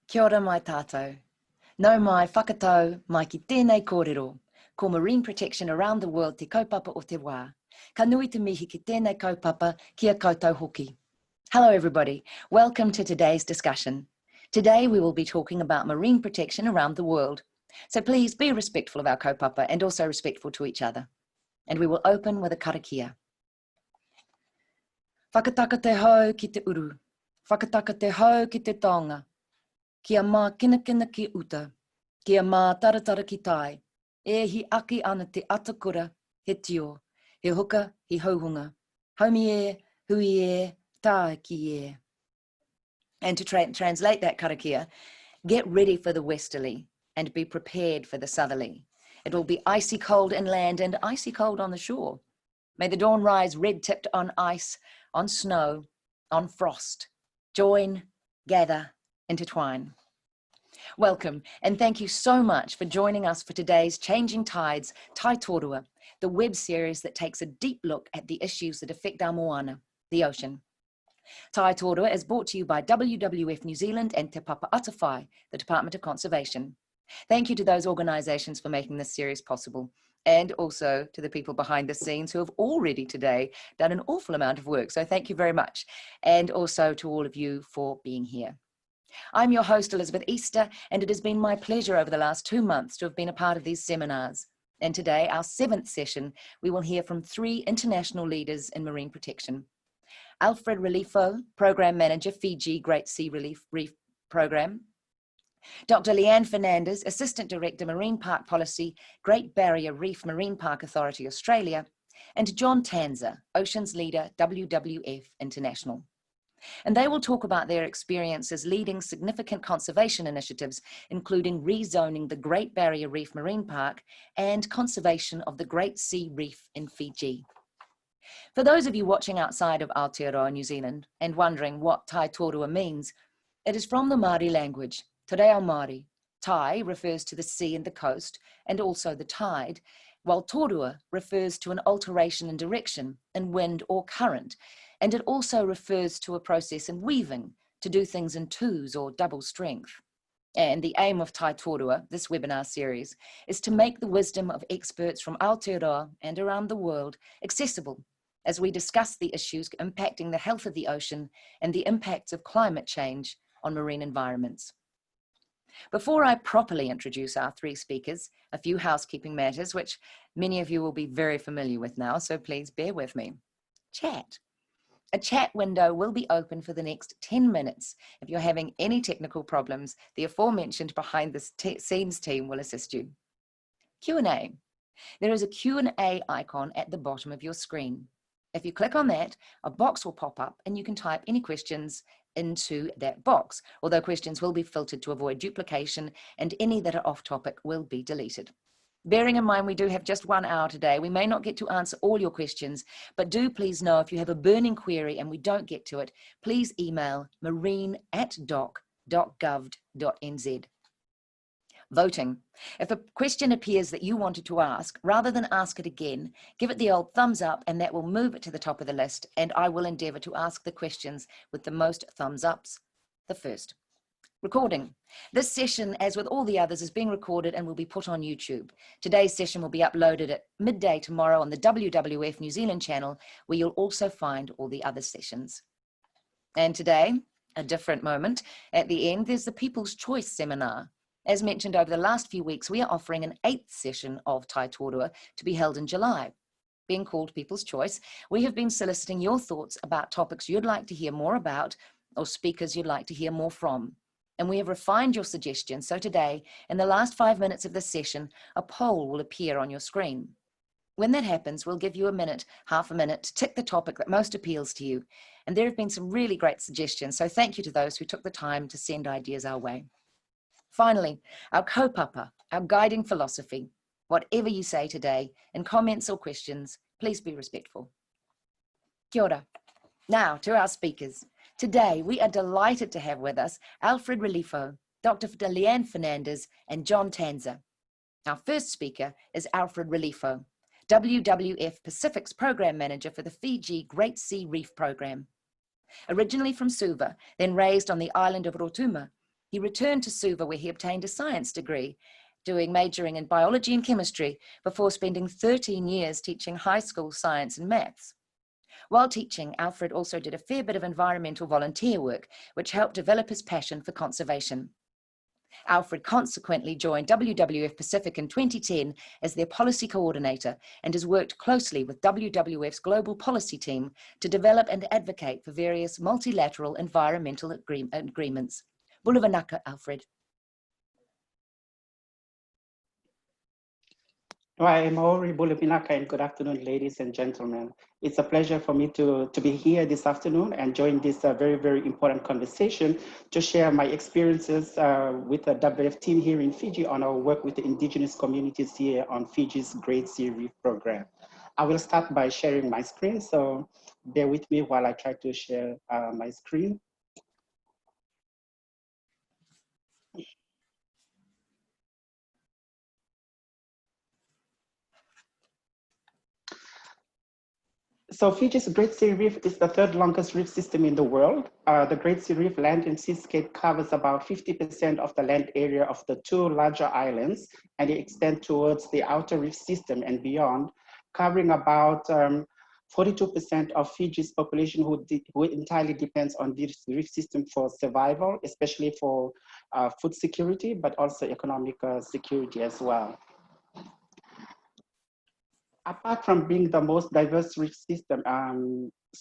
Kia ora mai tātou. Nau mai whakatau mai ki tēnei kōrero, ko marine protection around the world te kaupapa o te wā. Ka nui te mihi ki tēnei kaupapa kia koutou hoki. Hello everybody, welcome to today's discussion. Today we will be talking about marine protection around the world. So please be respectful of our kaupapa and also respectful to each other. And we will open with a karakia. Whakataka te hau ki te uru, whakataka te hau ki te taonga. Kia mā kina ki uta, kia mā taratara ki tai, e hi aki ana te atakura, he tio, he huka, he hauhunga, haumi e, hui e, tā ki e. And to translate that karakia, get ready for the westerly and be prepared for the southerly. It will be icy cold inland and icy cold on the shore. May the dawn rise red-tipped on ice, on snow, on frost. Join, gather, intertwine. Welcome, and thank you so much for joining us for today's Changing Tides, Tai Tōrua, the web series that takes a deep look at the issues that affect our moana, the ocean. Tai Tōrua is brought to you by WWF-New Zealand and Te Papa Atawhai, the Department of Conservation. Thank you to those organisations for making this series possible, and also to the people behind the scenes who have already today done an awful amount of work, so thank you very much, and also to all of you for being here. I'm your host, Elisabeth Easter, and it has been my pleasure over the last 2 months to have been a part of these seminars. And today, our 7th session, we will hear from 3 international leaders in marine protection. Alfred Ralifo, Program Manager, Fiji Great Sea Reef Programme. Dr. Lee Ann Fernandez, Assistant Director, Marine Park Policy, Great Barrier Reef Marine Park Authority, Australia. And John Tanzer, Oceans Leader, WWF International. And they will talk about their experiences leading significant conservation initiatives, including rezoning the Great Barrier Reef Marine Park and conservation of the Great Sea Reef in Fiji. For those of you watching outside of Aotearoa, New Zealand, and wondering what Tai Tōrua means, it is from the Māori language, Te Reo Māori. Tai refers to the sea and the coast, and also the tide, while Tōrua refers to an alteration in direction, in wind or current, and it also refers to a process in weaving, to do things in twos or double strength. And the aim of Tai Tōrua, this webinar series, is to make the wisdom of experts from Aotearoa and around the world accessible as we discuss the issues impacting the health of the ocean and the impacts of climate change on marine environments. Before I properly introduce our 3 speakers, a few housekeeping matters, which many of you will be very familiar with now, so please bear with me. Chat. A chat window will be open for the next 10 minutes. If you're having any technical problems, the aforementioned behind the scenes team will assist you. Q&A. There is a Q&A icon at the bottom of your screen. If you click on that, a box will pop up and you can type any questions into that box, although questions will be filtered to avoid duplication and any that are off topic will be deleted. Bearing in mind we do have just 1 hour today, we may not get to answer all your questions, but do please know if you have a burning query and we don't get to it, please email marine@doc.gov.nz. Voting. If a question appears that you wanted to ask, rather than ask it again, give it the old thumbs up and that will move it to the top of the list, and I will endeavour to ask the questions with the most thumbs ups, the first. Recording. This session, as with all the others, is being recorded and will be put on YouTube. Today's session will be uploaded at midday tomorrow on the WWF New Zealand channel, where you'll also find all the other sessions. And today, a different moment. At the end, there's the People's Choice Seminar. As mentioned over the last few weeks, we are offering an 8th session of Tai Tōrua to be held in July. Being called People's Choice, we have been soliciting your thoughts about topics you'd like to hear more about or speakers you'd like to hear more from. And we have refined your suggestions, so today, in the last 5 minutes of this session, a poll will appear on your screen. When that happens, we'll give you a minute, half a minute, to tick the topic that most appeals to you. And there have been some really great suggestions, so thank you to those who took the time to send ideas our way. Finally, our kaupapa, our guiding philosophy. Whatever you say today, in comments or questions, please be respectful. Kia ora. Now, to our speakers. Today, we are delighted to have with us Alfred Ralifo, Dr. Lee Ann Fernandez, and John Tanzer. Our first speaker is Alfred Ralifo, WWF Pacific's Program Manager for the Fiji Great Sea Reef Programme. Originally from Suva, then raised on the island of Rotuma, He returned to Suva, where he obtained a science degree, majoring in biology and chemistry, before spending 13 years teaching high school science and maths. While teaching, Alfred also did a fair bit of environmental volunteer work, which helped develop his passion for conservation. Alfred consequently joined WWF Pacific in 2010 as their policy coordinator and has worked closely with WWF's global policy team to develop and advocate for various multilateral environmental agreements. Bulavanaka, Alfred. Hi, Maori Bulavinaka, and good afternoon, ladies and gentlemen. It's a pleasure for me to be here this afternoon and join this very, very important conversation to share my experiences with the WWF team here in Fiji on our work with the indigenous communities here on Fiji's Great Sea Reef Programme. I will start by sharing my screen, so bear with me while I try to share my screen. So Fiji's Great Sea Reef is the third longest reef system in the world. The Great Sea Reef land and seascape covers about 50% of the land area of the two larger islands, and it extends towards the outer reef system and beyond, covering about 42% of Fiji's population who entirely depends on this reef system for survival, especially for food security, but also economic security as well. Apart from being the most diverse reef system,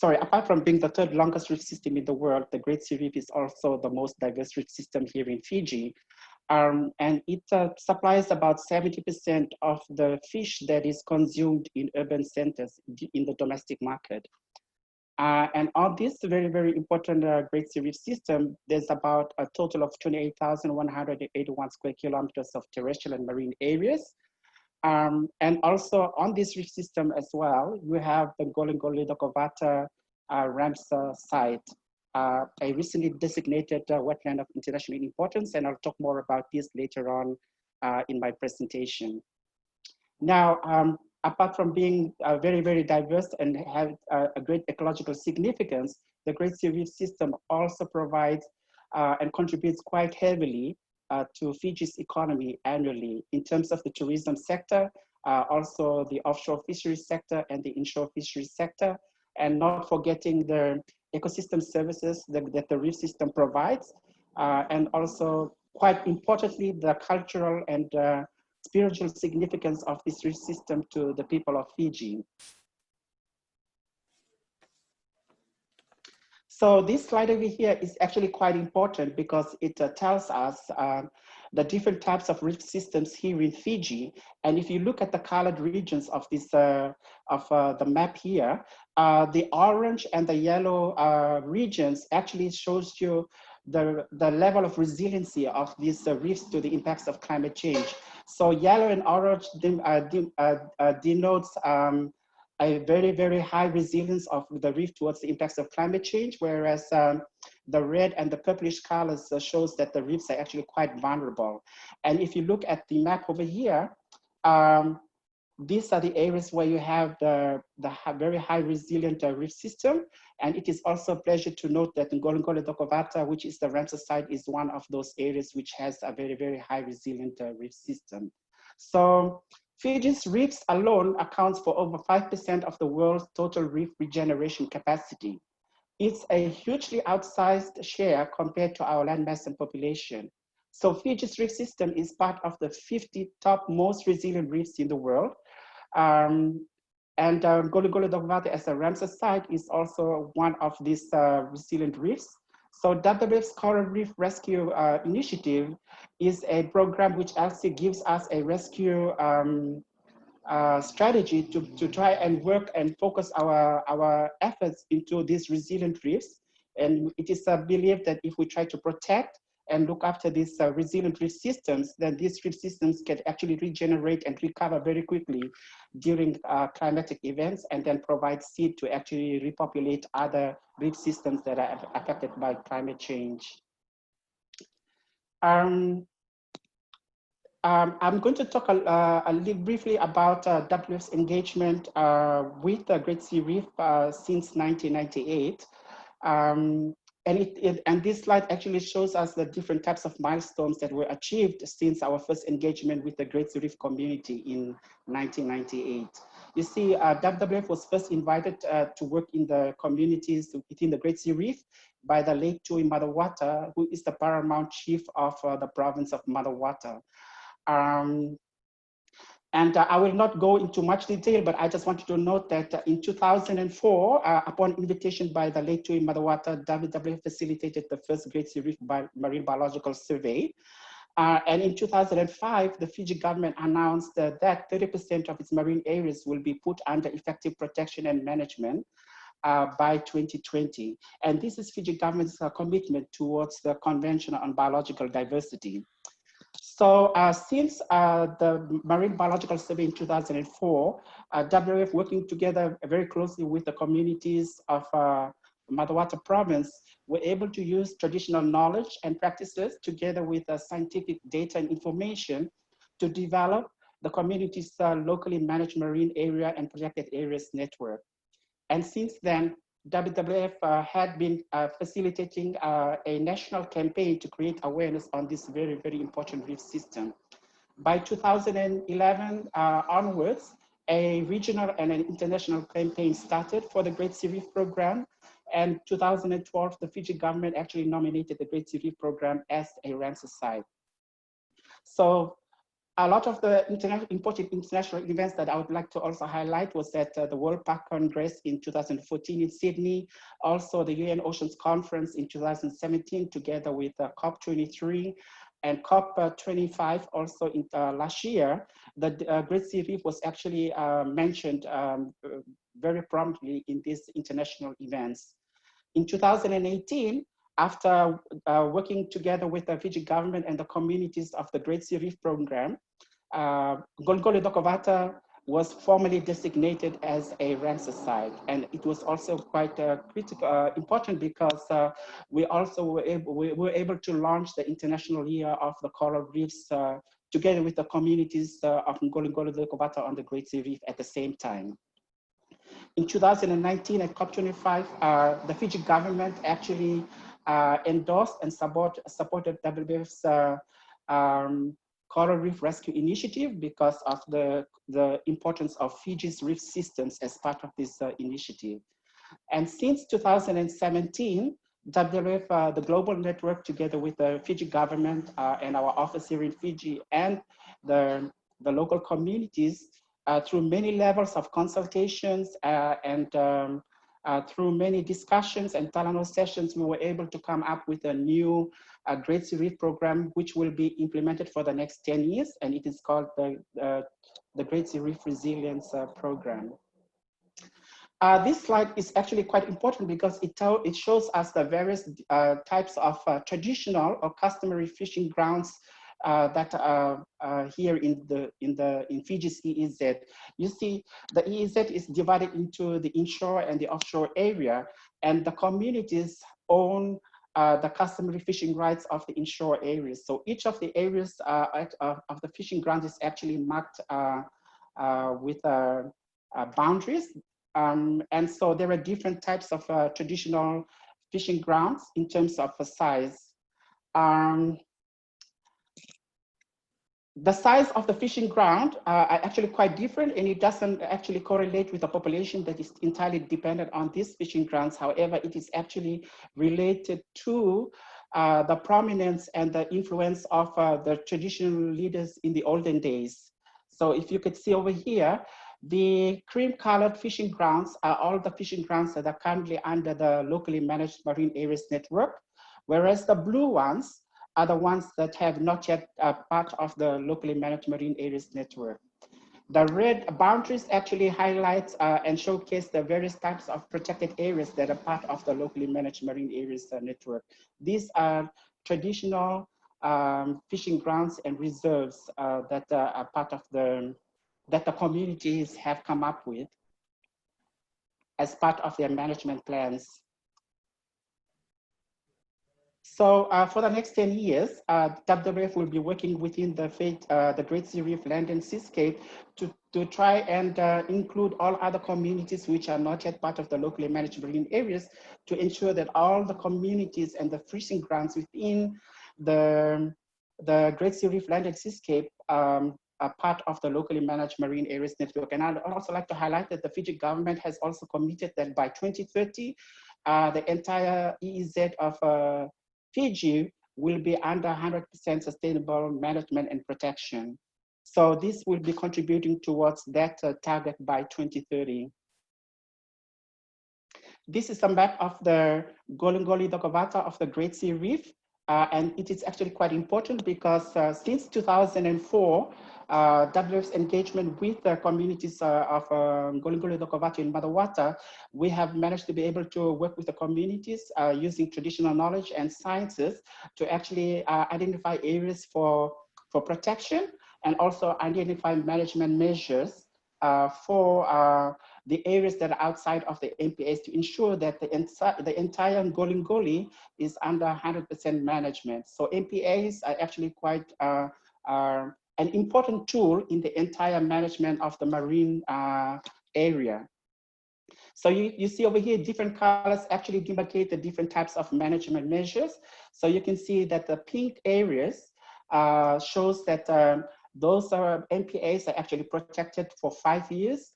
apart from being the third longest reef system in the world, the Great Sea Reef is also the most diverse reef system here in Fiji. And it supplies about 70% of the fish that is consumed in urban centers in the domestic market. And on this very, very important Great Sea Reef system, there's about a total of 28,181 square kilometers of terrestrial and marine areas. And also on this reef system as well, you have the Golingoli-Dokovata Ramsar site, a recently designated wetland of international importance, and I'll talk more about this later on in my presentation. Now, apart from being very, very diverse and have a great ecological significance, the Great Sea Reef system also provides and contributes quite heavily to Fiji's economy annually in terms of the tourism sector, also the offshore fisheries sector and the inshore fisheries sector, and not forgetting the ecosystem services that the reef system provides, and also quite importantly, the cultural and spiritual significance of this reef system to the people of Fiji. So this slide over here is actually quite important because it tells us the different types of reef systems here in Fiji. And if you look at the colored regions of this the map here, the orange and the yellow regions actually shows you the level of resiliency of these reefs to the impacts of climate change. So yellow and orange denotes a very, very high resilience of the reef towards the impacts of climate change, whereas the red and the purplish colors shows that the reefs are actually quite vulnerable. And if you look at the map over here, these are the areas where you have the very high resilient reef system. And it is also a pleasure to note that Ngolongolo-Dokovata, which is the Ramsar site, is one of those areas which has a very, very high resilient reef system. So Fiji's reefs alone accounts for over 5% of the world's total reef regeneration capacity. It's a hugely outsized share compared to our landmass and population. So Fiji's reef system is part of the 50 top most resilient reefs in the world. And Golongolo-Dokovata as a Ramsar site is also one of these resilient reefs. So WWF's Coral Reef Rescue Initiative is a program which actually gives us a rescue strategy to try and work and focus our efforts into these resilient reefs. And it is believed that if we try to protect and look after these resilient reef systems, then these reef systems can actually regenerate and recover very quickly during climatic events, and then provide seed to actually repopulate other reef systems that are affected by climate change. I'm going to talk a little briefly about WWF's engagement with the Great Sea Reef since 1998. And this slide actually shows us the different types of milestones that were achieved since our first engagement with the Great Sea Reef community in 1998. You see, WWF was first invited to work in the communities within the Great Sea Reef by the late Tui Madawata, who is the paramount chief of the province of Madawata. I will not go into much detail, but I just wanted to note that in 2004, upon invitation by the late Tui Madawata, WWF facilitated the first Great Sea Reef Marine Biological Survey. And in 2005, the Fiji government announced that 30% of its marine areas will be put under effective protection and management by 2020. And this is Fiji government's commitment towards the Convention on Biological Diversity. So since the Marine Biological Survey in 2004, WWF working together very closely with the communities of Madawata province, were able to use traditional knowledge and practices together with scientific data and information to develop the community's locally managed marine area and protected areas network. And since then, WWF had been facilitating a national campaign to create awareness on this very, very important reef system. By 2011 onwards, a regional and an international campaign started for the Great Sea Reef Programme. And 2012, the Fiji government actually nominated the Great Sea Reef Programme as a Ramsar site. So a lot of the important international events that I would like to also highlight was that the World Park Congress in 2014 in Sydney, also the UN Oceans Conference in 2017, together with COP23 and COP25 also in last year. The Great Sea Reef was actually mentioned very prominently in these international events. In 2018, after working together with the Fiji government and the communities of the Great Sea Reef Programme, Golgole Dokovata was formally designated as a Ramsar site. And it was also quite critical, important because we also were able to launch the International Year of the Coral Reefs together with the communities of Golgole Dokovata on the Great Sea Reef at the same time. In 2019 at COP25, the Fiji government actually endorsed and supported WWF's Coral Reef Rescue Initiative because of the importance of Fiji's reef systems as part of this initiative. And since 2017, WWF, the global network, together with the Fiji government and our office here in Fiji and the local communities, through many levels of consultations and through many discussions and Talano sessions, we were able to come up with a new Great Sea Reef Programme, which will be implemented for the next 10 years. And it is called the Great Sea Reef Resilience Programme. This slide is actually quite important because it shows us the various types of traditional or customary fishing grounds that are here in Fiji's EEZ. You see, the EEZ is divided into the inshore and the offshore area, and the communities own the customary fishing rights of the inshore areas. So each of the areas of the fishing grounds is actually marked with boundaries. And so there are different types of traditional fishing grounds in terms of size. The size of the fishing ground are actually quite different, and it doesn't actually correlate with the population that is entirely dependent on these fishing grounds. However, it is actually related to the prominence and the influence of the traditional leaders in the olden days. So if you could see over here, the cream-colored fishing grounds are all the fishing grounds that are currently under the locally managed marine areas network, whereas the blue ones are the ones that have not yet part of the locally managed marine areas network. The red boundaries actually highlight and showcase the various types of protected areas that are part of the locally managed marine areas network. These are traditional fishing grounds and reserves that are part of that the communities have come up with as part of their management plans. So for the next 10 years, WWF will be working within the Great Sea Reef Land and Seascape to try and include all other communities which are not yet part of the locally managed marine areas, to ensure that all the communities and the fishing grounds within the Great Sea Reef Land Seascape are part of the locally managed marine areas network. And I'd also like to highlight that the Fiji government has also committed that by 2030, the entire EEZ of Fiji will be under 100% sustainable management and protection. So this will be contributing towards that target by 2030. This is a map of the Golongoli Dokovata of the Great Sea Reef. And it is actually quite important because since 2004, WWF's engagement with the communities of Golongoli Dokovata in Madawata, we have managed to be able to work with the communities using traditional knowledge and sciences to actually identify areas for protection, and also identify management measures for the areas that are outside of the MPAs to ensure that the entire Golongoli is under 100% management. So MPAs are actually quite an important tool in the entire management of the marine area. So you see over here, different colors actually demarcate the different types of management measures. So you can see that the pink areas shows that those MPAs are actually protected for 5 years.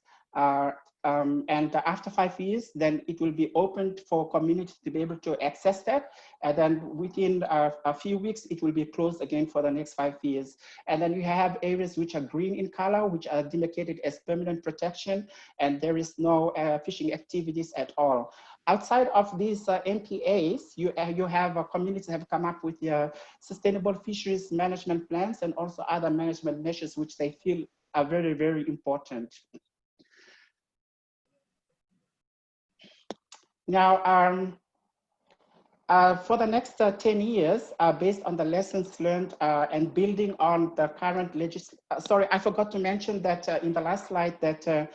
And after 5 years, then it will be opened for communities to be able to access that. And then within a few weeks, it will be closed again for the next 5 years. And then you have areas which are green in color, which are demarcated as permanent protection, and there is no fishing activities at all. Outside of these MPAs, you have communities have come up with sustainable fisheries management plans and also other management measures which they feel are very, very important. Now, for the next 10 years, based on the lessons learned and building on the current sorry, I forgot to mention that in the last slide that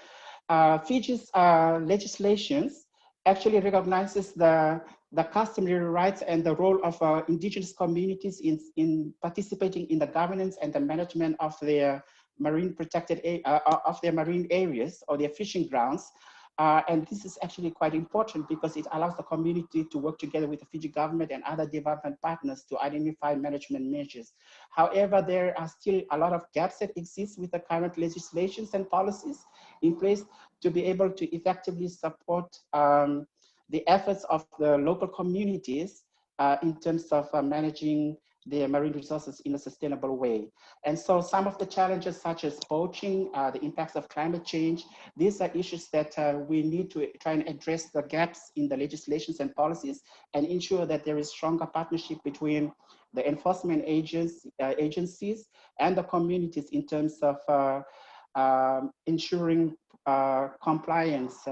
Fiji's legislations actually recognizes the customary rights and the role of indigenous communities in participating in the governance and the management of their marine protected of their marine areas or their fishing grounds. And this is actually quite important because it allows the community to work together with the Fiji government and other development partners to identify management measures. However, there are still a lot of gaps that exist with the current legislations and policies in place to be able to effectively support the efforts of the local communities in terms of managing their marine resources in a sustainable way. And so some of the challenges such as poaching, the impacts of climate change, these are issues that we need to try and address the gaps in the legislations and policies and ensure that there is stronger partnership between the enforcement agencies and the communities in terms of ensuring compliance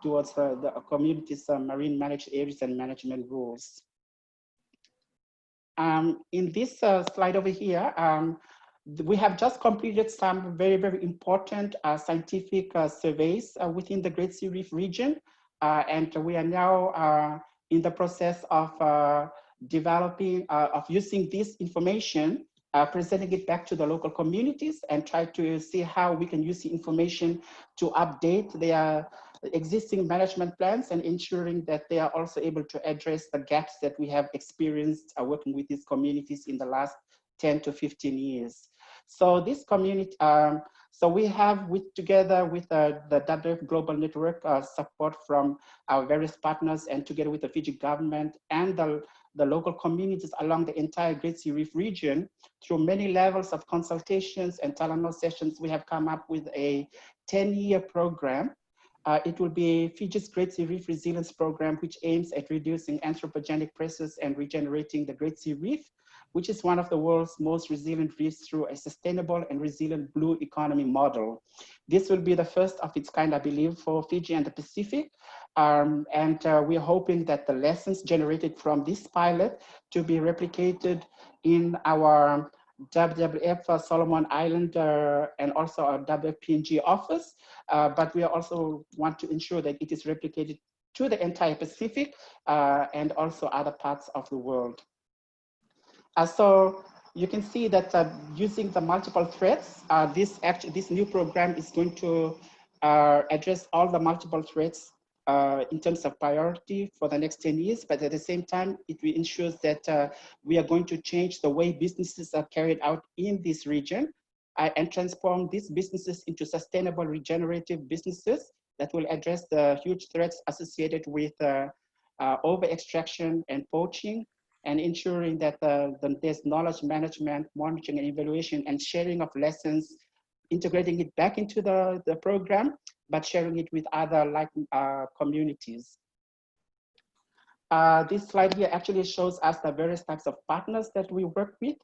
towards the community's marine managed areas and management rules. In this slide over here, we have just completed some very, very important scientific surveys within the Great Sea Reef region. And we are now in the process of developing, of using this information, presenting it back to the local communities and try to see how we can use the information to update their existing management plans and ensuring that they are also able to address the gaps that we have experienced working with these communities in the last 10 to 15 years. So this community, so we have together with the WWF Global Network support from our various partners and together with the Fiji government and the local communities along the entire Great Sea Reef region, through many levels of consultations and Talanoa sessions, we have come up with a 10-year program. It will be Fiji's Great Sea Reef Resilience Program, which aims at reducing anthropogenic pressures and regenerating the Great Sea Reef, which is one of the world's most resilient reefs through a sustainable and resilient blue economy model. This will be the first of its kind, I believe, for Fiji and the Pacific. And we're hoping that the lessons generated from this pilot to be replicated in our WWF Solomon Island and also our WWF-PNG office. But we also want to ensure that it is replicated to the entire Pacific and also other parts of the world. So you can see that using the multiple threats, this new program is going to address all the multiple threats in terms of priority for the next 10 years, but at the same time, it ensures that we are going to change the way businesses are carried out in this region and transform these businesses into sustainable regenerative businesses that will address the huge threats associated with over-extraction and poaching, and ensuring that there's knowledge management, monitoring and evaluation, and sharing of lessons, integrating it back into the program, but sharing it with other like communities. This slide here actually shows us the various types of partners that we work with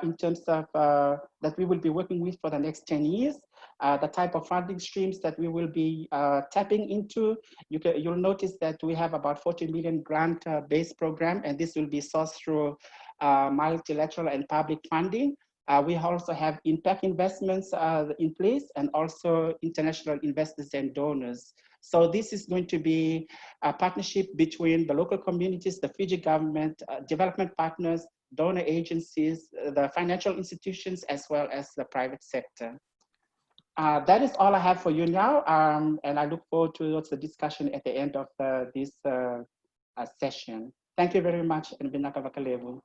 in terms of that we will be working with for the next 10 years, the type of funding streams that we will be tapping into. You'll notice that we have about 40 million grant-based program, and this will be sourced through multilateral and public funding. We also have impact investments in place, and also international investors and donors. So this is going to be a partnership between the local communities, the Fiji government, development partners, donor agencies, the financial institutions, as well as the private sector. That is all I have for you now, and I look forward to the discussion at the end of this session. Thank you very much, and Binaka Vakalevu.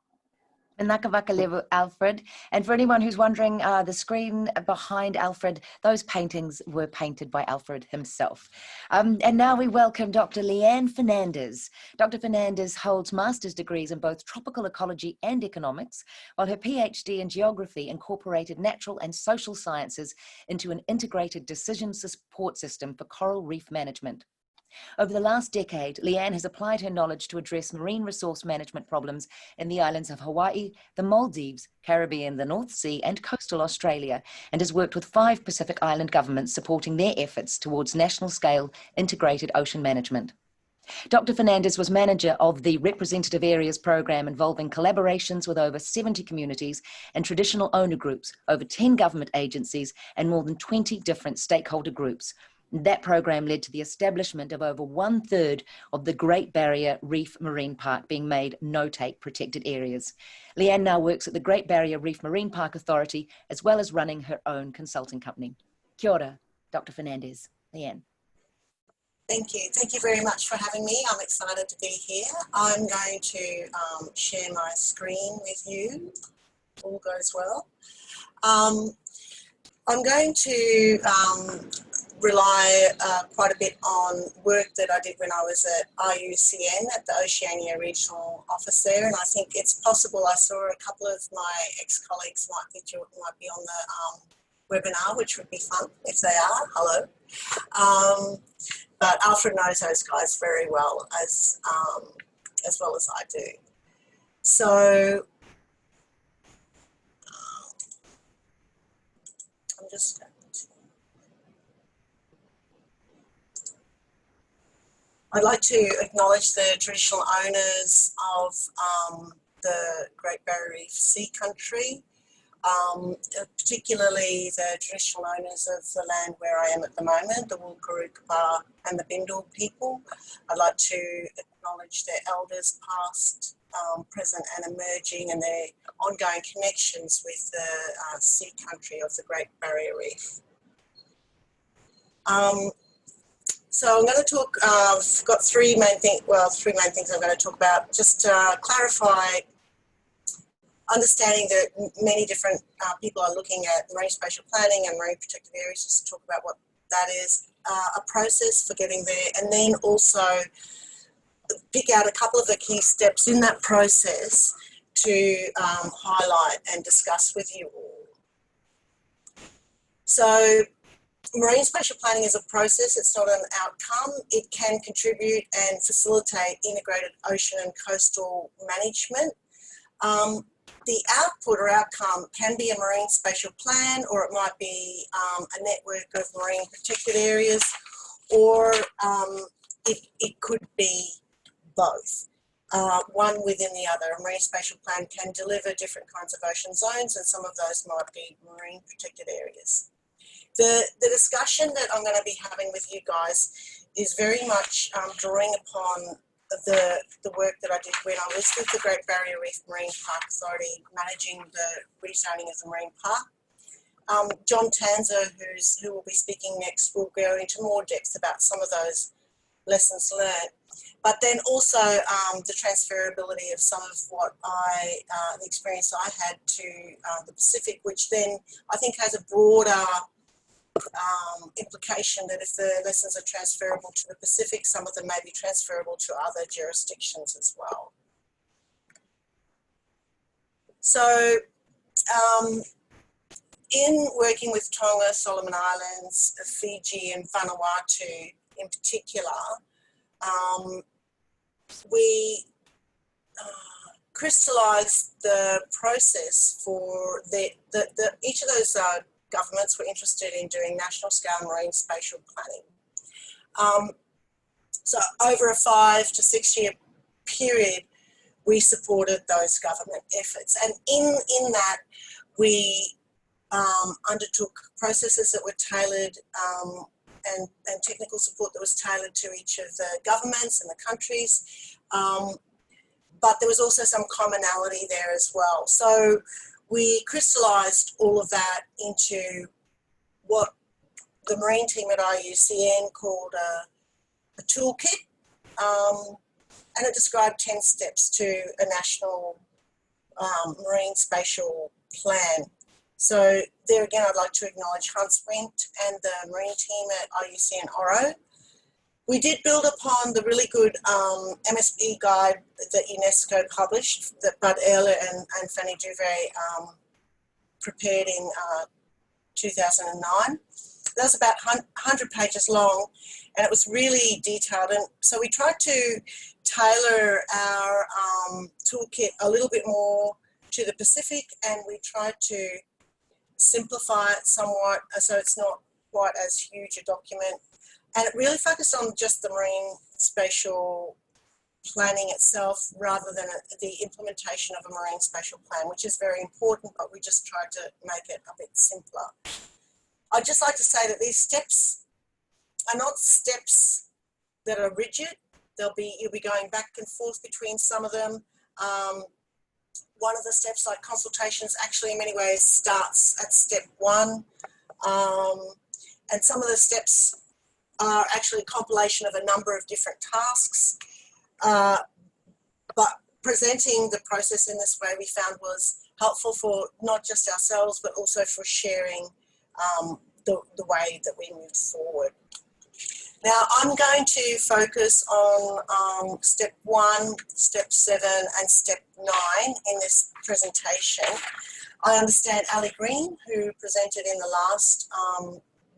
Alfred. And for anyone who's wondering, the screen behind Alfred, those paintings were painted by Alfred himself. And now we welcome Dr. Lee Ann Fernandez. Dr. Fernandez holds master's degrees in both tropical ecology and economics, while her PhD in geography incorporated natural and social sciences into an integrated decision support system for coral reef management. Over the last decade, Leanne has applied her knowledge to address marine resource management problems in the islands of Hawaii, the Maldives, Caribbean, the North Sea, and coastal Australia, and has worked with 5 Pacific Island governments supporting their efforts towards national-scale integrated ocean management. Dr. Fernandez was manager of the Representative Areas program, involving collaborations with over 70 communities and traditional owner groups, over 10 government agencies, and more than 20 different stakeholder groups. That program led to the establishment of over 1/3 of the Great Barrier Reef Marine Park being made no-take protected areas. Leanne now works at the Great Barrier Reef Marine Park Authority, as well as running her own consulting company. Kia ora, Dr. Fernandez. Leanne. Thank you. Thank you very much for having me. I'm excited to be here. I'm going to share my screen with you. All goes well. I'm going to rely quite a bit on work that I did when I was at IUCN at the Oceania Regional Office there, and I think it's possible I saw a couple of my ex-colleagues might be on the webinar, which would be fun if they are. Hello. But Alfred knows those guys very well as I do. So I'm just going to. I'd like to acknowledge the traditional owners of the Great Barrier Reef Sea Country, particularly the traditional owners of the land where I am at the moment, the Wulkurukapa and the Bindal people. I'd like to acknowledge their elders past, present and emerging, and their ongoing connections with the sea country of the Great Barrier Reef. So I'm going to talk, I've got three main things I'm going to talk about. Just to clarify, understanding that many different people are looking at marine spatial planning and marine protected areas, just to talk about what that is, a process for getting there, and then also pick out a couple of the key steps in that process to highlight and discuss with you all. So marine spatial planning is a process, it's not an outcome. It can contribute and facilitate integrated ocean and coastal management. The output or outcome can be a marine spatial plan, or it might be a network of marine protected areas, or it could be both, one within the other. A marine spatial plan can deliver different kinds of ocean zones, and some of those might be marine protected areas. The discussion that I'm going to be having with you guys is very much drawing upon the work that I did when I was with the Great Barrier Reef Marine Park Authority, managing the rezoning of the marine park. John Tanzer, who will be speaking next, will go into more depth about some of those lessons learned. But then also the transferability of some of what the experience I had to the Pacific, which then I think has a broader implication that if the lessons are transferable to the Pacific, some of them may be transferable to other jurisdictions as well. So in working with Tonga, Solomon Islands, Fiji and Vanuatu in particular, we crystallised the process for each of those governments were interested in doing national scale marine spatial planning. So over a 5 to 6 year period, we supported those government efforts. And in that, we undertook processes that were tailored and technical support that was tailored to each of the governments and the countries. But there was also some commonality there as well. So we crystallised all of that into what the marine team at IUCN called a toolkit, and it described 10 steps to a national marine spatial plan. So there again, I'd like to acknowledge Hans Wendt and the marine team at IUCN Oro. We did build upon the really good MSP guide that UNESCO published, that Bud Ehler and Fanny Duvray prepared in 2009. That was about 100 pages long, and it was really detailed. And so we tried to tailor our toolkit a little bit more to the Pacific, and we tried to simplify it somewhat so it's not quite as huge a document. And it really focused on just the marine spatial planning itself rather than the implementation of a marine spatial plan, which is very important, but we just tried to make it a bit simpler. I'd just like to say that these steps are not steps that are rigid. You'll be going back and forth between some of them. One of the steps, like consultations, actually in many ways starts at step 1. And some of the steps are actually a compilation of a number of different tasks. But presenting the process in this way we found was helpful for not just ourselves, but also for sharing the way that we move forward. Now, I'm going to focus on step 1, step 7, and step 9 in this presentation. I understand Ali Green, who presented in the last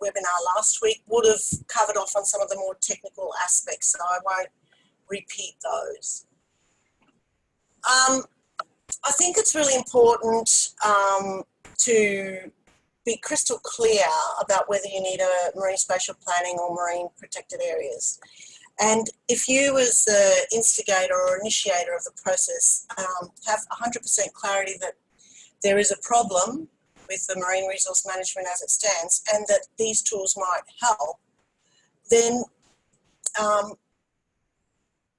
webinar last week, would have covered off on some of the more technical aspects, so I won't repeat those. I think it's really important to be crystal clear about whether you need a marine spatial planning or marine protected areas. And if you as the instigator or initiator of the process have 100% clarity that there is a problem with the marine resource management as it stands and that these tools might help, then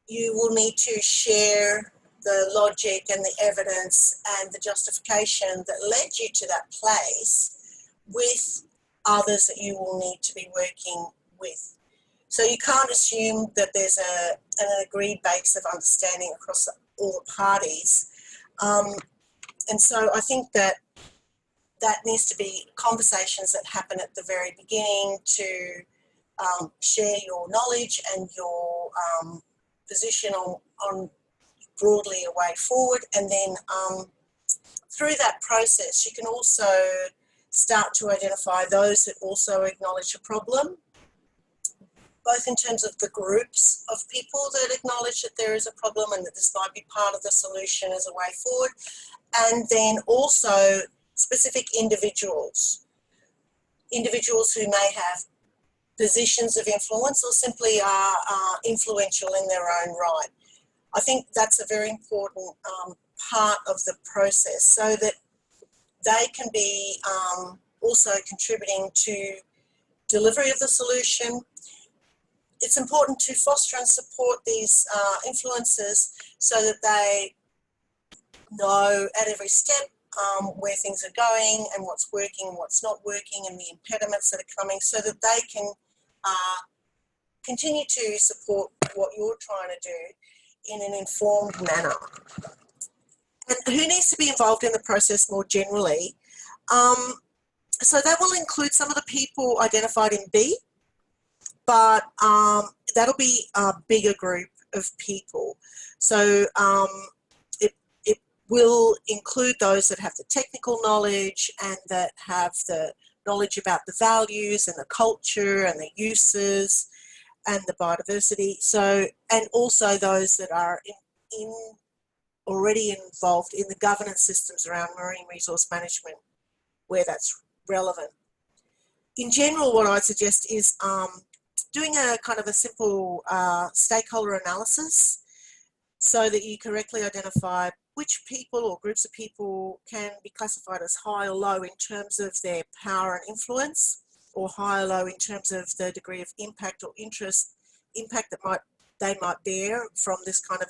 you will need to share the logic and the evidence and the justification that led you to that place with others that you will need to be working with. So you can't assume that there's an agreed base of understanding across all the parties. And so I think that needs to be conversations that happen at the very beginning to share your knowledge and your position on broadly a way forward. And then through that process, you can also start to identify those that also acknowledge a problem, both in terms of the groups of people that acknowledge that there is a problem and that this might be part of the solution as a way forward, and then also specific individuals who may have positions of influence or simply are influential in their own right. I think that's a very important part of the process so that they can be also contributing to delivery of the solution. it's important to foster and support these influencers so that they know at every step where things are going and what's working and what's not working and the impediments that are coming, so that they can continue to support what you're trying to do in an informed manner. And who needs to be involved in the process more generally? So that will include some of the people identified in B, but that'll be a bigger group of people. So it will include those that have the technical knowledge and that have the knowledge about the values and the culture and the uses and the biodiversity. So, and also those that are already involved in the governance systems around marine resource management, where that's relevant. In general, what I'd suggest is doing a kind of a simple stakeholder analysis so that you correctly identify which people or groups of people can be classified as high or low in terms of their power and influence, or high or low in terms of the degree of impact or impact that they might bear from this kind of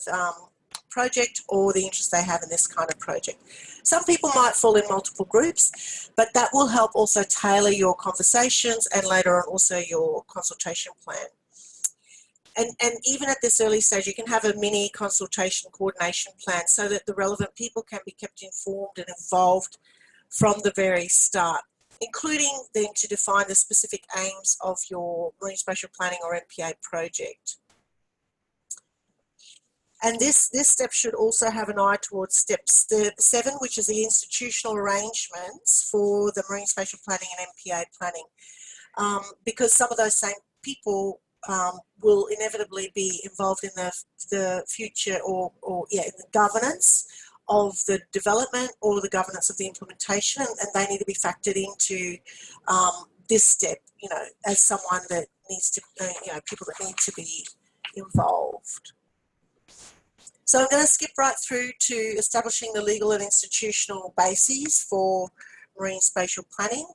project, or the interest they have in this kind of project. Some people might fall in multiple groups, but that will help also tailor your conversations and later on also your consultation plan. And even at this early stage, you can have a mini consultation coordination plan so that the relevant people can be kept informed and involved from the very start, including then to define the specific aims of your marine spatial planning or MPA project. And this step should also have an eye towards step 7, which is the institutional arrangements for the marine spatial planning and MPA planning, because some of those same people will inevitably be involved in the future or in the governance of the development or the governance of the implementation, and they need to be factored into this step, you know, as someone that needs to, people that need to be involved. So I'm going to skip right through to establishing the legal and institutional bases for marine spatial planning.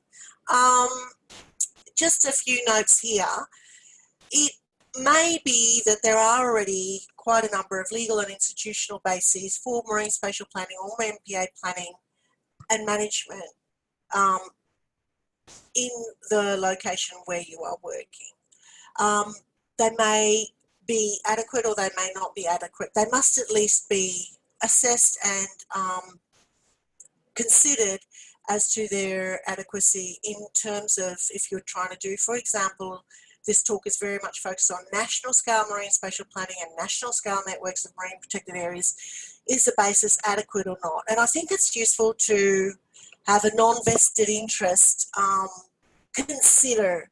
Just a few notes here. It may be that there are already quite a number of legal and institutional bases for marine spatial planning or MPA planning and management in the location where you are working. They may be adequate or they may not be adequate. They must at least be assessed and considered as to their adequacy in terms of if you're trying to do, for example, this talk is very much focused on national scale marine spatial planning and national scale networks of marine protected areas. Is the basis adequate or not? And I think it's useful to have a non-vested interest consider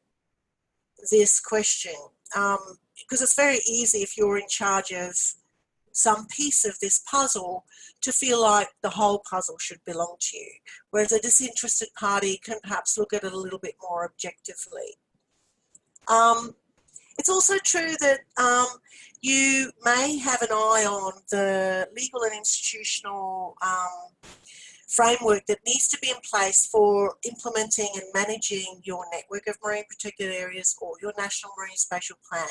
this question. Because it's very easy if you're in charge of some piece of this puzzle to feel like the whole puzzle should belong to you, whereas a disinterested party can perhaps look at it a little bit more objectively. It's also true that you may have an eye on the legal and institutional framework that needs to be in place for implementing and managing your network of marine protected areas or your national marine spatial plan.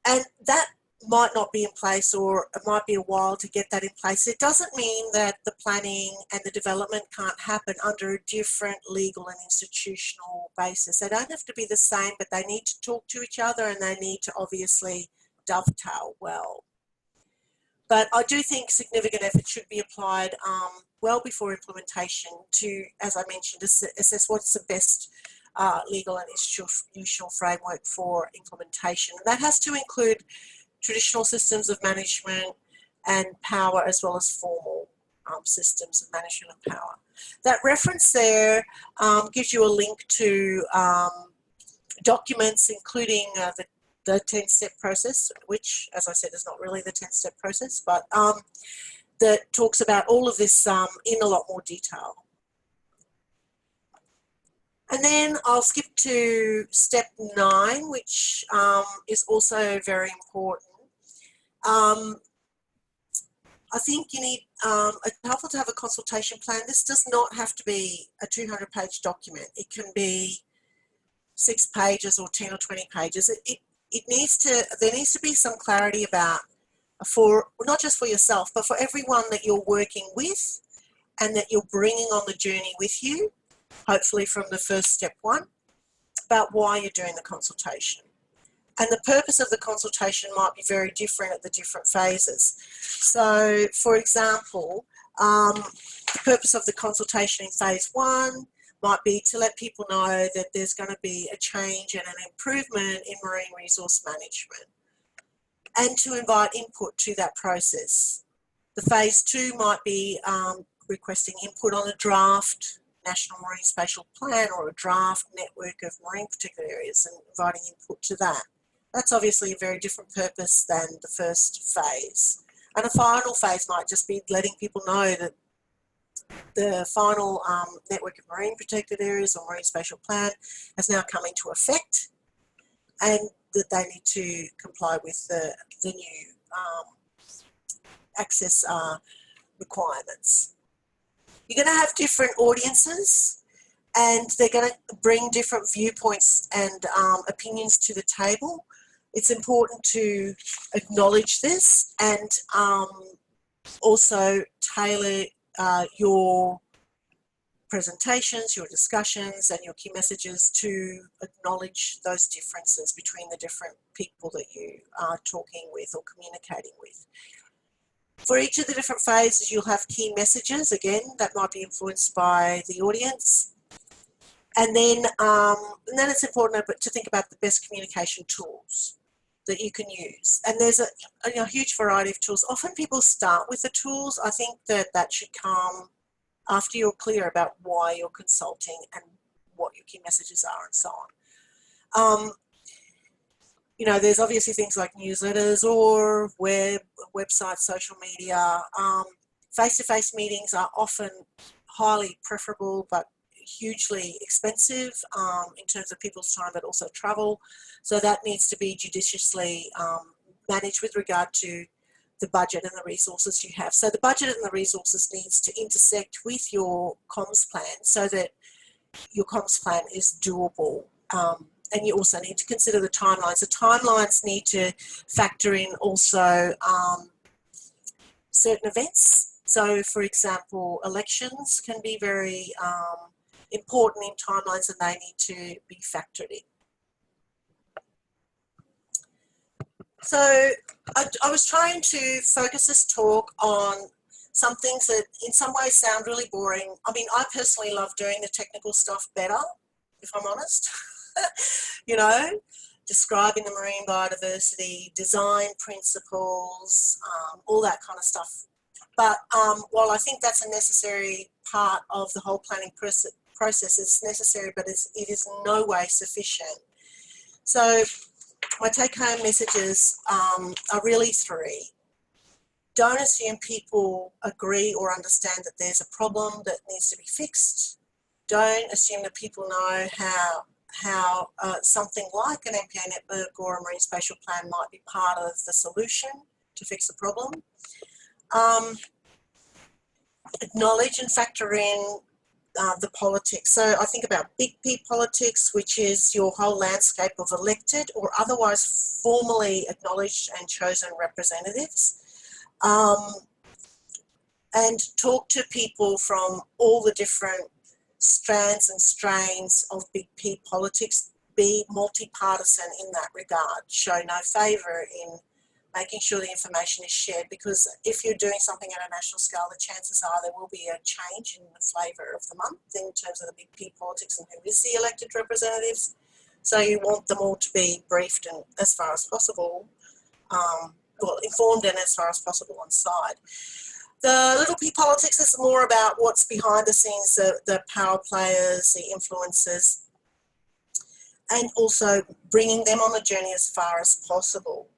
And that might not be in place, or it might be a while to get that in place. It doesn't mean that the planning and the development can't happen under a different legal and institutional basis. They don't have to be the same, but they need to talk to each other and they need to obviously dovetail well. But I do think significant effort should be applied well before implementation to, as I mentioned, assess what's the best legal and institutional framework for implementation. And that has to include traditional systems of management and power, as well as formal systems of management and power. That reference there gives you a link to documents, including the 10-step process, which, as I said, is not really the 10-step process, but that talks about all of this in a lot more detail. And then I'll skip to step 9, which is also very important. I think you need, it's helpful to have a consultation plan. This does not have to be a 200-page document. It can be 6 pages or 10 or 20 pages. There needs to be some clarity about, for not just for yourself, but for everyone that you're working with and that you're bringing on the journey with you, hopefully from the first step one, about why you're doing the consultation. And the purpose of the consultation might be very different at the different phases. So, for example, the purpose of the consultation in phase 1 might be to let people know that there's going to be a change and an improvement in marine resource management, and to invite input to that process. The phase 2 might be requesting input on a draft National Marine Spatial Plan or a draft network of marine protected areas and inviting input to that. That's obviously a very different purpose than the first phase. And a final phase might just be letting people know that the final network of marine protected areas or Marine Spatial Plan has now come into effect, and that they need to comply with the new access requirements. You're going to have different audiences, and they're going to bring different viewpoints and opinions to the table. It's important to acknowledge this and also tailor your presentations, your discussions, and your key messages to acknowledge those differences between the different people that you are talking with or communicating with. For each of the different phases, you'll have key messages, again, that might be influenced by the audience. And then it's important to think about the best communication tools that you can use. And there's a huge variety of tools. Often people start with the tools. I think that should come after you're clear about why you're consulting and what your key messages are and so on. There's obviously things like newsletters or websites, social media. Face-to-face meetings are often highly preferable, but hugely expensive in terms of people's time, but also travel. So that needs to be judiciously managed with regard to the budget and the resources you have. So the budget and the resources needs to intersect with your comms plan so that your comms plan is doable. And you also need to consider the timelines. The timelines need to factor in also certain events. So, for example, elections can be very important in timelines, and they need to be factored in. So I was trying to focus this talk on some things that in some ways sound really boring. I mean, I personally love doing the technical stuff better, if I'm honest. Describing the marine biodiversity, design principles, all that kind of stuff. But while I think that's a necessary part of the whole planning process, it's necessary, but it is in no way sufficient. So my take-home messages are really 3. Don't assume people agree or understand that there's a problem that needs to be fixed. Don't assume that people know how something like an MPA network or a marine spatial plan might be part of the solution to fix the problem. Acknowledge and factor in the politics. So I think about big P politics, which is your whole landscape of elected or otherwise formally acknowledged and chosen representatives. And talk to people from all the different strands and strains of big P politics. Be multi-partisan in that regard. Show no favour in making sure the information is shared, because if you're doing something at a national scale, the chances are there will be a change in the flavour of the month in terms of the big P politics and who is the elected representatives. So you want them all to be briefed and as far as possible, informed and as far as possible on side. The little P politics is more about what's behind the scenes, the power players, the influencers, and also bringing them on the journey as far as possible.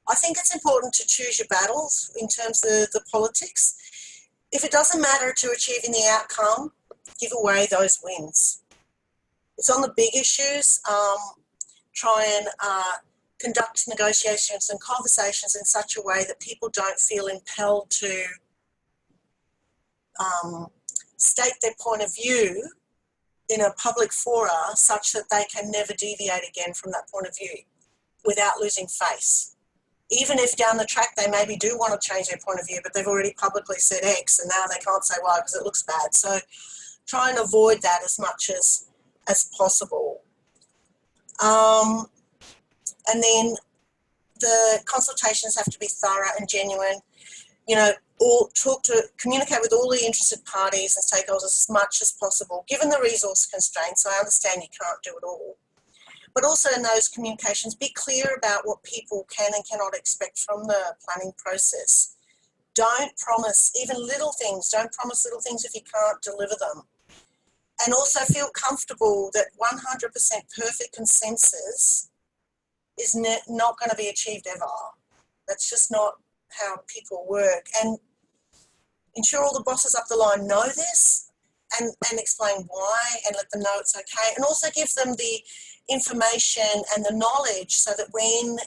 I think it's important to choose your battles in terms of the politics. If it doesn't matter to achieving the outcome, give away those wins. It's on the big issues. Try and conduct negotiations and conversations in such a way that people don't feel impelled to state their point of view in a public fora such that they can never deviate again from that point of view without losing face. Even if down the track they maybe do want to change their point of view, but they've already publicly said X and now they can't say Y because it looks bad. So try and avoid that as much as possible. And then the consultations have to be thorough and genuine. You know, communicate with all the interested parties and stakeholders as much as possible, given the resource constraints. I understand you can't do it all. But also in those communications, be clear about what people can and cannot expect from the planning process. Don't promise even little things. Don't promise little things if you can't deliver them. And also feel comfortable that 100% perfect consensus is not going to be achieved ever. That's just not how people work. And ensure all the bosses up the line know this and explain why and let them know it's okay. And also give them the information and the knowledge so that when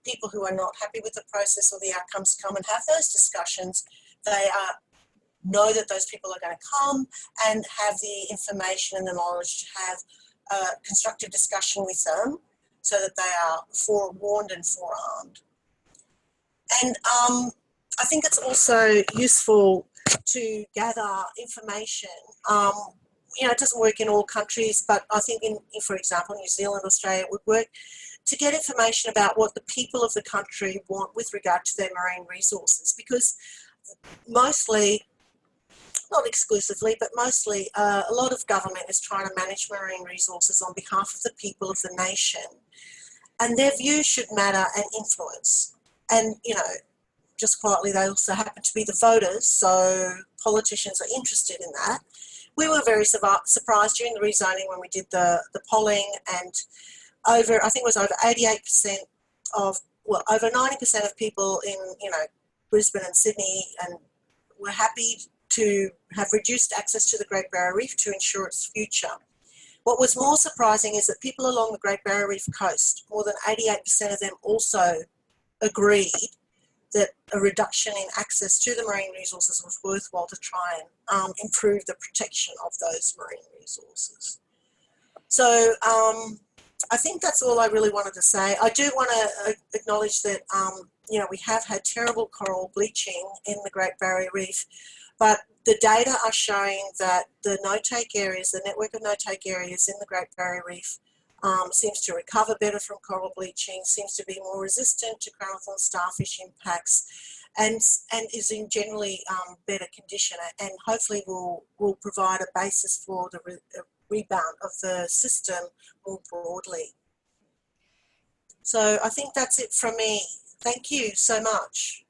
people who are not happy with the process or the outcomes come and have those discussions, they know that those people are going to come and have the information and the knowledge to have a constructive discussion with them so that they are forewarned and forearmed. And I think it's also useful to gather information. You know, it doesn't work in all countries, but I think in, for example, New Zealand, Australia, it would work to get information about what the people of the country want with regard to their marine resources, because mostly, not exclusively, but mostly a lot of government is trying to manage marine resources on behalf of the people of the nation. And their views should matter and influence. And, you know, just quietly, they also happen to be the voters, so politicians are interested in that. We were very surprised during the rezoning when we did the polling, and I think it was over 88% of, well, over 90% of people in, you know, Brisbane and Sydney and were happy to have reduced access to the Great Barrier Reef to ensure its future. What was more surprising is that people along the Great Barrier Reef coast, more than 88% of them also agreed that a reduction in access to the marine resources was worthwhile to try and improve the protection of those marine resources. So I think that's all I really wanted to say. I do want to acknowledge that, you know, we have had terrible coral bleaching in the Great Barrier Reef, but the data are showing that the no-take areas, the network of no-take areas in the Great Barrier Reef seems to recover better from coral bleaching, seems to be more resistant to crown thorn starfish impacts, and is in generally better condition, and hopefully will provide a basis for the rebound of the system more broadly. So I think that's it from me. Thank you so much.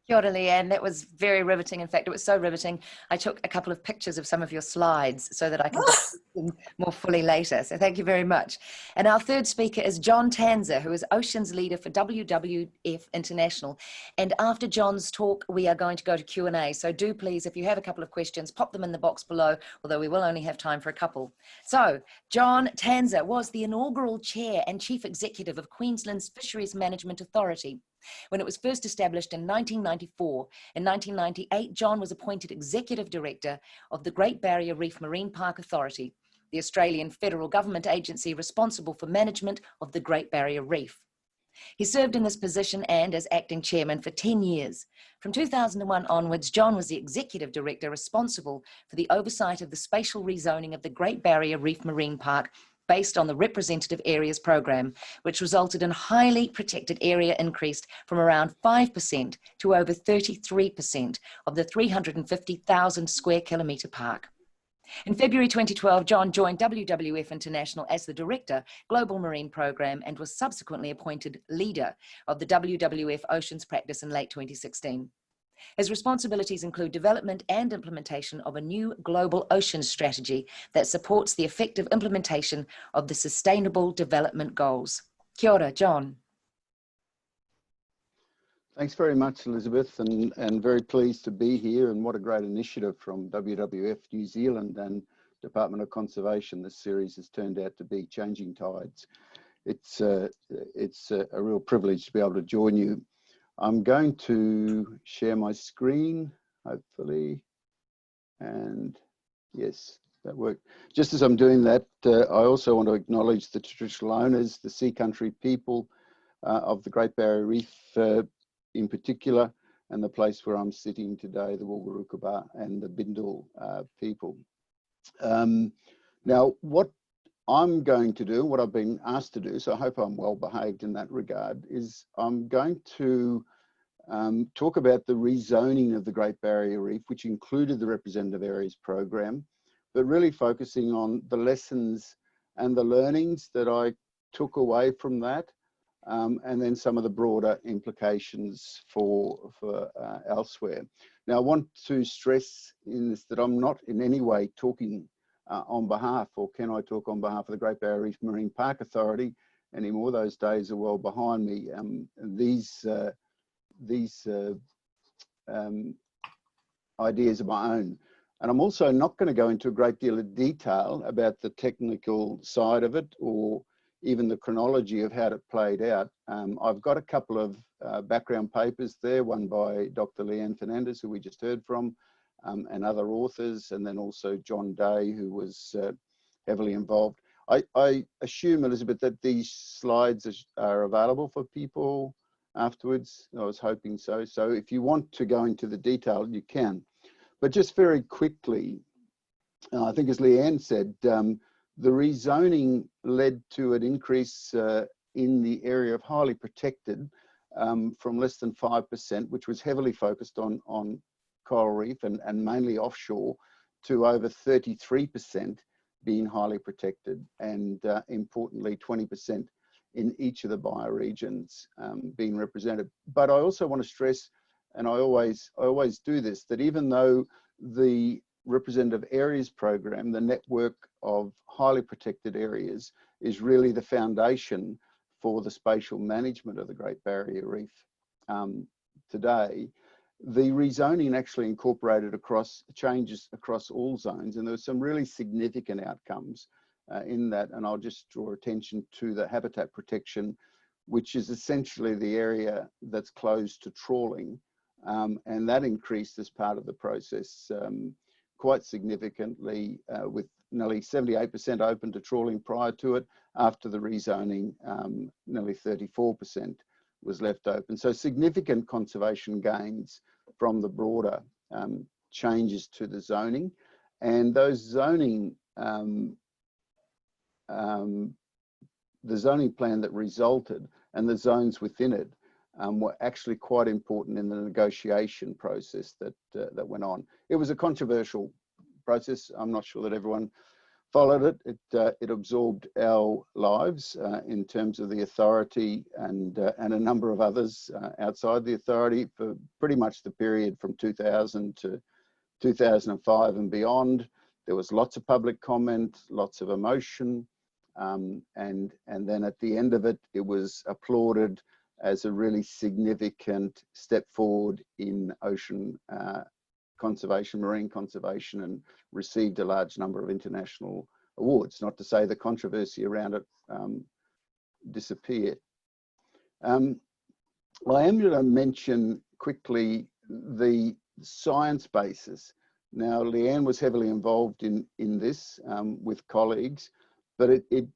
Kia ora, Leanne. That was very riveting. In fact, it was so riveting, I took a couple of pictures of some of your slides so that I can discuss them more fully later. So thank you very much. And our third speaker is John Tanzer, who is Oceans Leader for WWF International. And after John's talk, we are going to go to Q&A. So do please, if you have a couple of questions, pop them in the box below, although we will only have time for a couple. So John Tanzer was the inaugural chair and chief executive of Queensland's Fisheries Management Authority. When it was first established in 1994, in 1998, John was appointed Executive Director of the Great Barrier Reef Marine Park Authority, the Australian federal government agency responsible for management of the Great Barrier Reef. He served in this position and as acting chairman for 10 years. From 2001 onwards, John was the Executive Director responsible for the oversight of the spatial rezoning of the Great Barrier Reef Marine Park based on the Representative Areas Program, which resulted in highly protected area increased from around 5% to over 33% of the 350,000 square kilometre park. In February 2012, John joined WWF International as the Director, Global Marine Programme, and was subsequently appointed Leader of the WWF Oceans Practice in late 2016. His responsibilities include development and implementation of a new global ocean strategy that supports the effective implementation of the Sustainable Development Goals. Kia ora, John. Thanks very much, Elisabeth, and very pleased to be here, and what a great initiative from WWF New Zealand and Department of Conservation. This series has turned out to be Changing Tides. It's a real privilege to be able to join you. I'm going to share my screen, hopefully, and yes, that worked. Just as I'm doing that, I also want to acknowledge the traditional owners, the sea country people of the Great Barrier Reef in particular, and the place where I'm sitting today, the Wulgurukaba and the Bindal people. Now, what I'm going to do, what I've been asked to do, so I hope I'm well behaved in that regard, is I'm going to talk about the rezoning of the Great Barrier Reef, which included the Representative Areas Program, but really focusing on the lessons and the learnings that I took away from that, and then some of the broader implications for elsewhere. Now, I want to stress in this that I'm not in any way talking on behalf, or can I talk on behalf of the Great Barrier Reef Marine Park Authority anymore. Those days are well behind me. These ideas of my own. And I'm also not going to go into a great deal of detail about the technical side of it, or even the chronology of how it played out. I've got a couple of background papers there, one by Dr. Lee Ann Fernandez, who we just heard from, and other authors, and then also John Day, who was heavily involved. I assume, Elisabeth, that these slides are available for people afterwards. I was hoping so. So if you want to go into the detail, you can. But just very quickly, I think as Leanne said, the rezoning led to an increase in the area of highly protected from less than 5%, which was heavily focused on coral reef and mainly offshore, to over 33% being highly protected, and importantly 20% in each of the bioregions being represented. But I also want to stress, and I always do this, that even though the Representative Areas Program, the network of highly protected areas, is really the foundation for the spatial management of the Great Barrier Reef today, the rezoning actually incorporated changes across all zones, and there were some really significant outcomes in that. And I'll just draw attention to the habitat protection, which is essentially the area that's closed to trawling, and that increased as part of the process quite significantly, with nearly 78% open to trawling prior to it. After the rezoning, nearly 34% was left open. So significant conservation gains from the broader changes to the zoning. And those zoning, the zoning plan that resulted and the zones within it were actually quite important in the negotiation process that went on. It was a controversial process. I'm not sure that everyone followed it. It absorbed our lives in terms of the authority and a number of others outside the authority for pretty much the period from 2000 to 2005 and beyond. There was lots of public comment, lots of emotion, and then at the end of it, it was applauded as a really significant step forward in ocean conservation, marine conservation, and received a large number of international awards. Not to say the controversy around it disappeared. I am going to mention quickly the science basis. Now, Leanne was heavily involved in this with colleagues, but the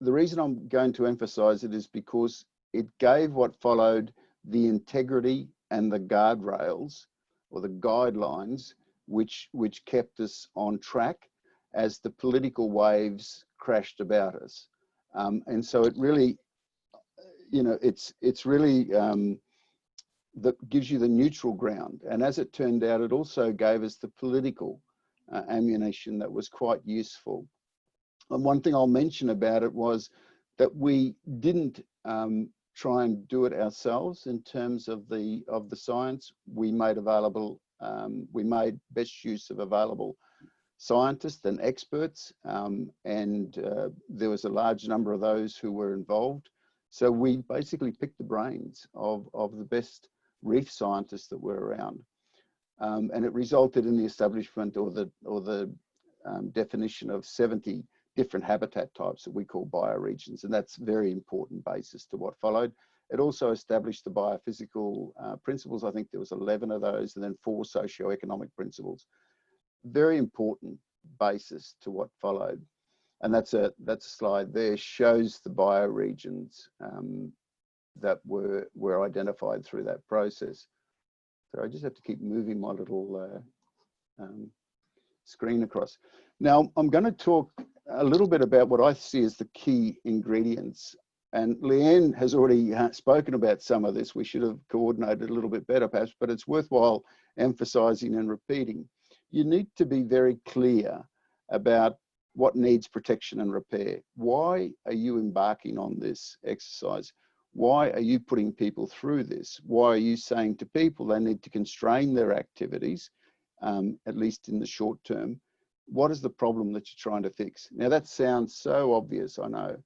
reason I'm going to emphasize it is because it gave what followed the integrity and the guardrails, or the guidelines, which kept us on track as the political waves crashed about us. And so it really, it's really that gives you the neutral ground. And as it turned out, it also gave us the political ammunition that was quite useful. And one thing I'll mention about it was that we didn't try and do it ourselves in terms of the science. We made available, we made best use of available scientists and experts, and there was a large number of those who were involved. So we basically picked the brains of the best reef scientists that were around, and it resulted in the establishment or the definition of 70 different habitat types that we call bioregions, and that's a very important basis to what followed. It also established the biophysical principles. I think there was 11 of those, and then 4 socioeconomic principles. Very important, basis to what followed. And that's a slide there, shows the bioregions that were identified through that process. So I just have to keep moving my little screen across. Now, I'm going to talk a little bit about what I see as the key ingredients. And Leanne has already spoken about some of this. We should have coordinated a little bit better, perhaps, but it's worthwhile emphasizing and repeating. You need to be very clear about what needs protection and repair. Why are you embarking on this exercise? Why are you putting people through this? Why are you saying to people they need to constrain their activities, at least in the short term? What is the problem that you're trying to fix? Now that sounds so obvious, I know,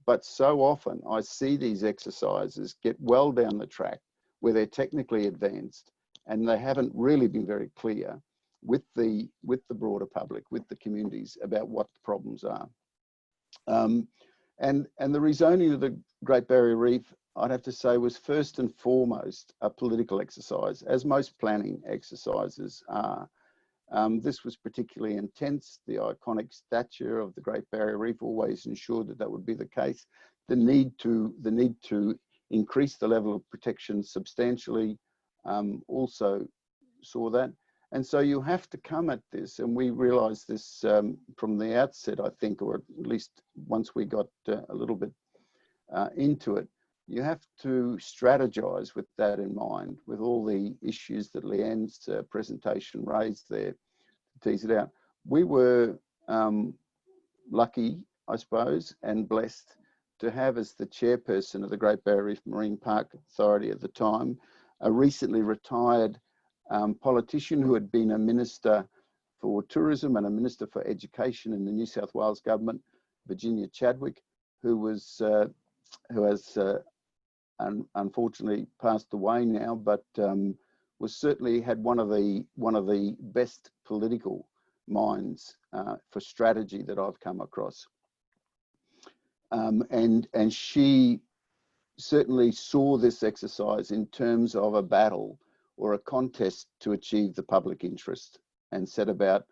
but so often I see these exercises get well down the track where they're technically advanced and they haven't really been very clear with the broader public, with the communities about what the problems are. And the rezoning of the Great Barrier Reef, I'd have to say, was first and foremost a political exercise, as most planning exercises are. This was particularly intense. The iconic stature of the Great Barrier Reef always ensured that that would be the case. The need to increase the level of protection substantially also saw that. And so you have to come at this, and we realized this from the outset, I think, or at least once we got a little bit into it. You have to strategize with that in mind, with all the issues that Leanne's presentation raised there, to tease it out. We were lucky, I suppose, and blessed to have as the chairperson of the Great Barrier Reef Marine Park Authority at the time, a recently retired politician who had been a minister for tourism and a minister for education in the New South Wales government, Virginia Chadwick, who has unfortunately passed away now, but was certainly had one of the best political minds for strategy that I've come across, and she certainly saw this exercise in terms of a battle or a contest to achieve the public interest, and set about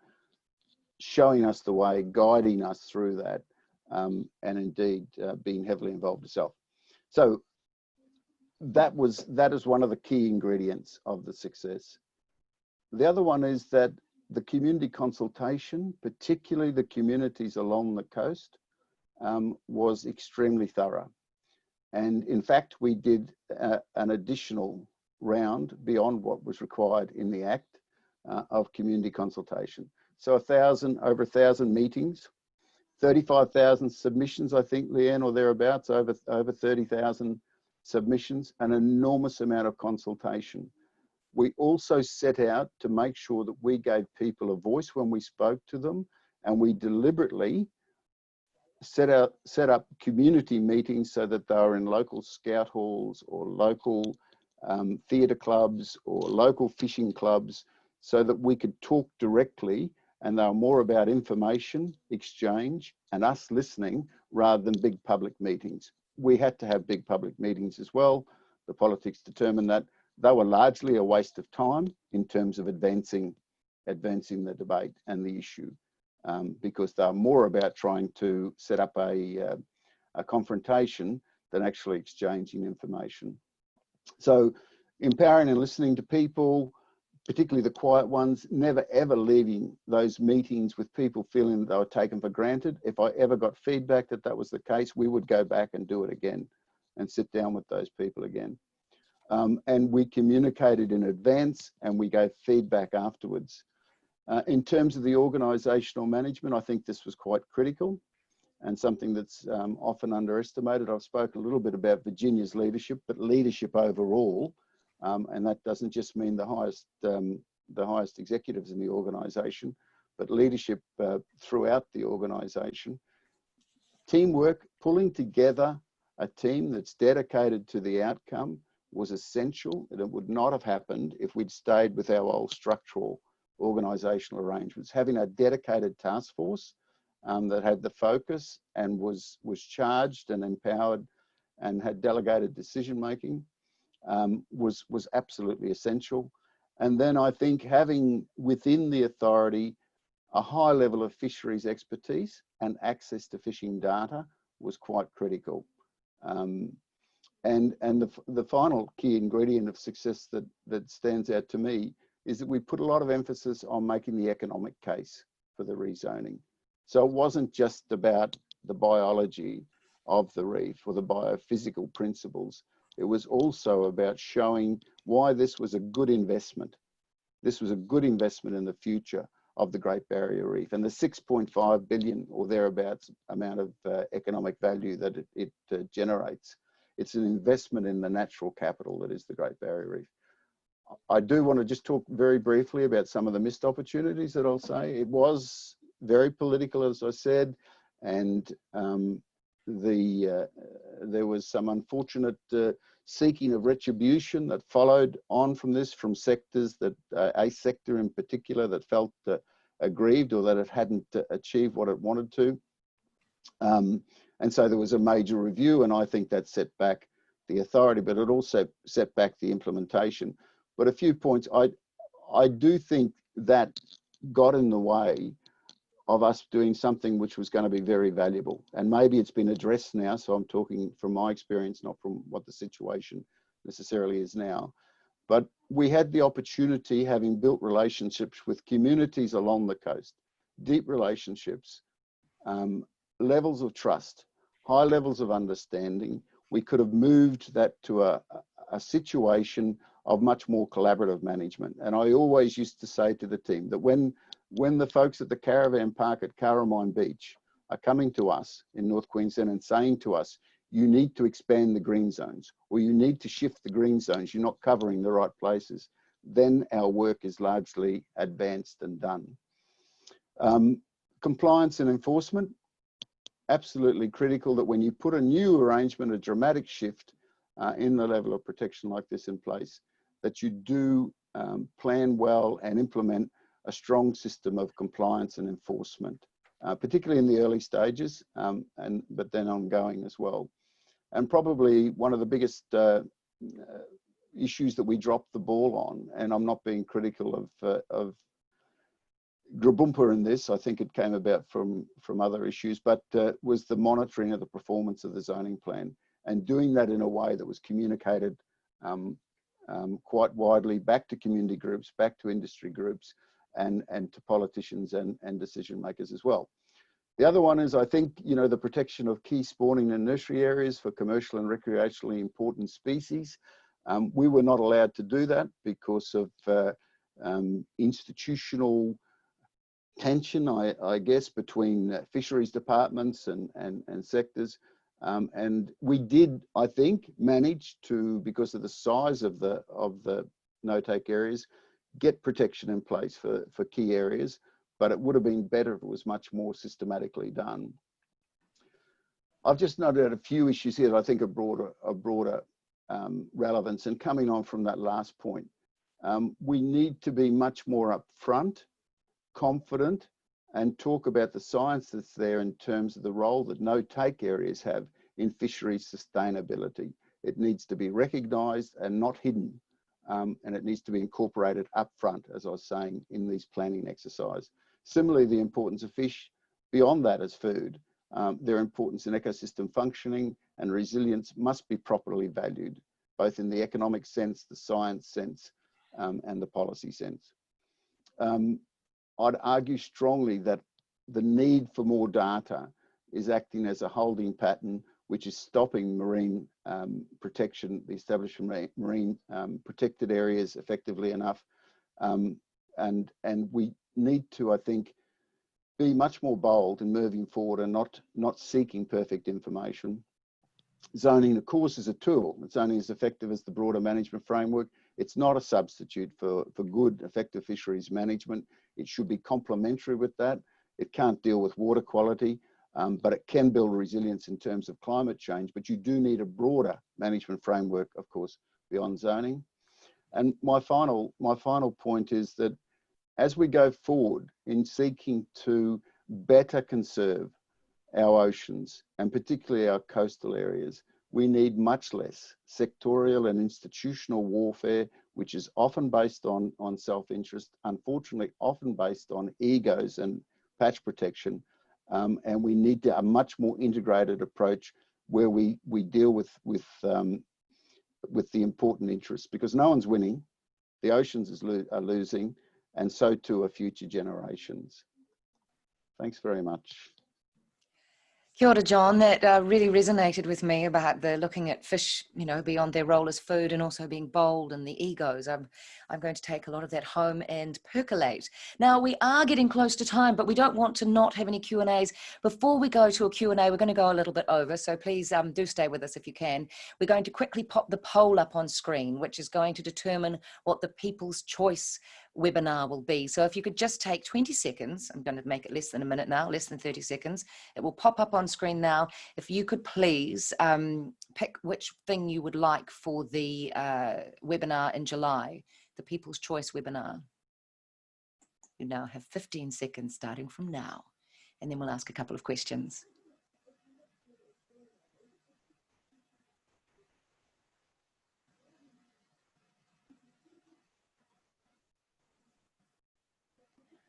showing us the way, guiding us through that, and indeed being heavily involved herself. So that is one of the key ingredients of the success. The other one is that the community consultation, particularly the communities along the coast, was extremely thorough. And in fact, we did an additional round beyond what was required in the Act of community consultation. So over 1,000 meetings, 35,000 submissions, I think, Leanne, or thereabouts, over 30,000 submissions, an enormous amount of consultation. We also set out to make sure that we gave people a voice when we spoke to them, and we deliberately set up community meetings so that they were in local scout halls or local theatre clubs or local fishing clubs, so that we could talk directly, and they were more about information exchange and us listening rather than big public meetings. We had to have big public meetings as well. The politics determined that they were largely a waste of time in terms of advancing the debate and the issue, because they're more about trying to set up a confrontation than actually exchanging information. So empowering and listening to people, particularly the quiet ones, never ever leaving those meetings with people feeling that they were taken for granted. If I ever got feedback that that was the case, we would go back and do it again and sit down with those people again. And we communicated in advance and we gave feedback afterwards. In terms of the organisational management, I think this was quite critical and something that's often underestimated. I've spoken a little bit about Virginia's leadership, but leadership overall, and that doesn't just mean the highest executives in the organisation, but leadership throughout the organisation. Teamwork, pulling together a team that's dedicated to the outcome was essential, and it would not have happened if we'd stayed with our old structural organisational arrangements. Having a dedicated task force that had the focus and was charged and empowered and had delegated decision making was absolutely essential. And then I think having within the authority a high level of fisheries expertise and access to fishing data was quite critical. And the final key ingredient of success that stands out to me is that we put a lot of emphasis on making the economic case for the rezoning. So it wasn't just about the biology of the reef or the biophysical principles. It was also about showing why this was a good investment. This was a good investment in the future of the Great Barrier Reef, and the 6.5 billion or thereabouts amount of economic value that it generates. It's an investment in the natural capital that is the Great Barrier Reef. I do want to just talk very briefly about some of the missed opportunities that I'll say. It was very political, as I said, and there was some unfortunate seeking of retribution that followed on from this, from sectors that, a sector in particular that felt aggrieved or that it hadn't achieved what it wanted to. And so there was a major review, and I think that set back the authority, but it also set back the implementation. But a few points, I do think that got in the way of us doing something which was going to be very valuable. And maybe it's been addressed now, so I'm talking from my experience, not from what the situation necessarily is now. But we had the opportunity, having built relationships with communities along the coast, deep relationships, levels of trust, high levels of understanding. We could have moved that to a situation of much more collaborative management. And I always used to say to the team that when the folks at the caravan park at Caramine Beach are coming to us in North Queensland and saying to us, you need to expand the green zones, or you need to shift the green zones, you're not covering the right places, then our work is largely advanced and done. Compliance and enforcement, absolutely critical that when you put a new arrangement, a dramatic shift in the level of protection like this in place, that you do plan well and implement a strong system of compliance and enforcement, particularly in the early stages, but then ongoing as well. And probably one of the biggest issues that we dropped the ball on, and I'm not being critical of Grabumpa in this, I think it came about from other issues, but was the monitoring of the performance of the zoning plan, and doing that in a way that was communicated quite widely back to community groups, back to industry groups, and to politicians and decision makers as well. The other one is, I think, you know, the protection of key spawning and nursery areas for commercial and recreationally important species. We were not allowed to do that because of institutional tension, I guess, between fisheries departments and sectors. And we did, I think, manage to, because of the size of the no-take areas, get protection in place for key areas, but it would have been better if it was much more systematically done. I've just noted a few issues here that I think are broader relevance, and coming on from that last point, we need to be much more upfront, confident, and talk about the science that's there in terms of the role that no-take areas have in fisheries sustainability. It needs to be recognised and not hidden, and it needs to be incorporated upfront, as I was saying, in these planning exercises. Similarly, the importance of fish beyond that as food, their importance in ecosystem functioning and resilience must be properly valued, both in the economic sense, the science sense, and the policy sense. I'd argue strongly that the need for more data is acting as a holding pattern, which is stopping marine protection, the establishment of marine protected areas effectively enough. And we need to, I think, be much more bold in moving forward and not seeking perfect information. Zoning, of course, is a tool. Zoning is effective as the broader management framework. It's not a substitute for good, effective fisheries management. It should be complementary with that. It can't deal with water quality, but it can build resilience in terms of climate change. But you do need a broader management framework, of course, beyond zoning. And my final point is that as we go forward in seeking to better conserve our oceans, and particularly our coastal areas, we need much less sectorial and institutional warfare. which is often based on self-interest, unfortunately often based on egos and patch protection. And we need a much more integrated approach where we deal with the important interests, because no one's winning. The oceans are losing, and so too are future generations. Thanks very much. Kia ora, John. That really resonated with me about the looking at fish, you know, beyond their role as food and also being bold and the egos. I'm going to take a lot of that home and percolate. Now, we are getting close to time, but we don't want to not have any Q&As. Before we go to a Q&A, we're going to go a little bit over, so please do stay with us if you can. We're going to quickly pop the poll up on screen, which is going to determine what the People's Choice webinar will be. So if you could just take 20 seconds, I'm going to make it less than a minute now, less than 30 seconds. It will pop up on screen now. If you could please pick which thing you would like for the webinar in July, the People's Choice webinar. You now have 15 seconds starting from now, and then we'll ask a couple of questions.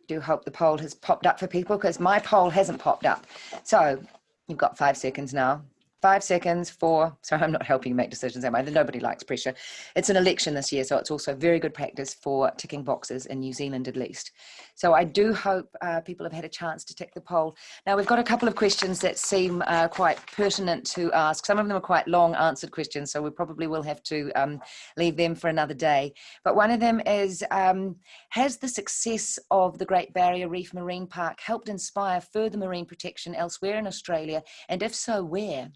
Do hope the poll has popped up for people, because my poll hasn't popped up. So you've got 5 seconds now. 5 seconds for, sorry, I'm not helping you make decisions, am I? Nobody likes pressure. It's an election this year, so it's also very good practice for ticking boxes in New Zealand at least. So I do hope people have had a chance to tick the poll. Now, we've got a couple of questions that seem quite pertinent to ask. Some of them are quite long answered questions, so we probably will have to leave them for another day. But one of them is, has the success of the Great Barrier Reef Marine Park helped inspire further marine protection elsewhere in Australia? And if so, where?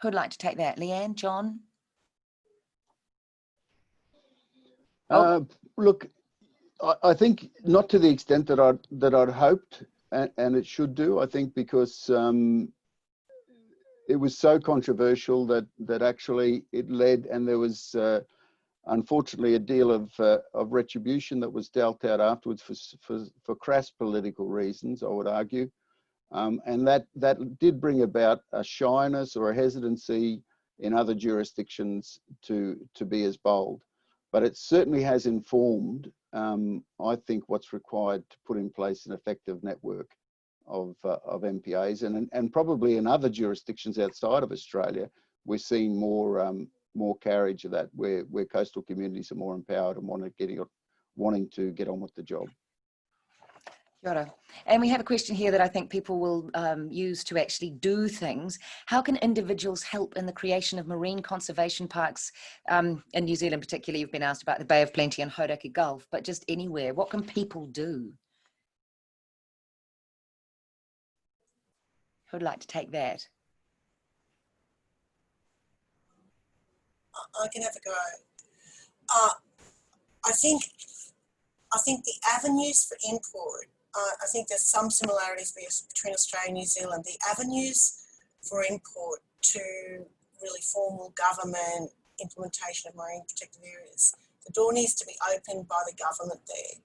Who'd like to take that? Leanne, John? Look, I think not to the extent that I'd hoped, and it should do. I think because it was so controversial that actually it led, and there was unfortunately a deal of retribution that was dealt out afterwards for crass political reasons, I would argue. And that did bring about a shyness or a hesitancy in other jurisdictions to be as bold. But it certainly has informed, I think, what's required to put in place an effective network of MPAs. And probably in other jurisdictions outside of Australia, we're seeing more carriage of that, where coastal communities are more empowered and wanting to get on with the job. Kia ora. And we have a question here that I think people will use to actually do things. How can individuals help in the creation of marine conservation parks in New Zealand particularly? You've been asked about the Bay of Plenty and Hauraki Gulf, but just anywhere. What can people do? Who'd like to take that? I can have a go. I think the avenues for input, I think there's some similarities between Australia and New Zealand. The avenues for input to really formal government implementation of marine protected areas, the door needs to be opened by the government there.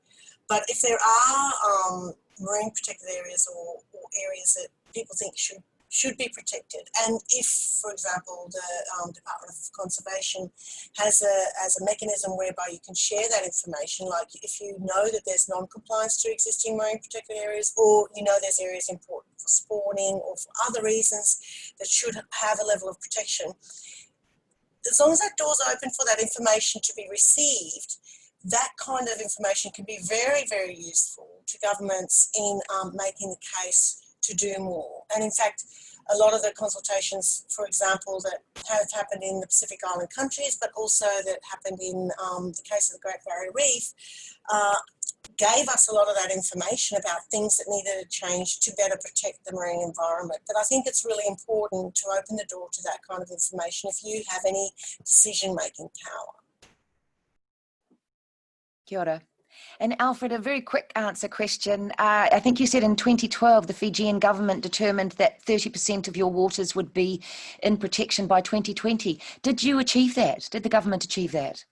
But if there are marine protected areas or areas that people think should be protected, and if, for example, the Department of Conservation has a mechanism whereby you can share that information, like if you know that there's non-compliance to existing marine protected areas, or you know there's areas important for spawning or for other reasons that should have a level of protection, as long as that door's open for that information to be received, that kind of information can be very, very useful to governments in making the case to do more. And in fact, a lot of the consultations, for example, that have happened in the Pacific Island countries, but also that happened in the case of the Great Barrier Reef, gave us a lot of that information about things that needed to change to better protect the marine environment. But I think it's really important to open the door to that kind of information if you have any decision-making power. Kia ora. And Alfred, a very quick answer question. I think you said in 2012, the Fijian government determined that 30% of your waters would be in protection by 2020. Did you achieve that? Did the government achieve that?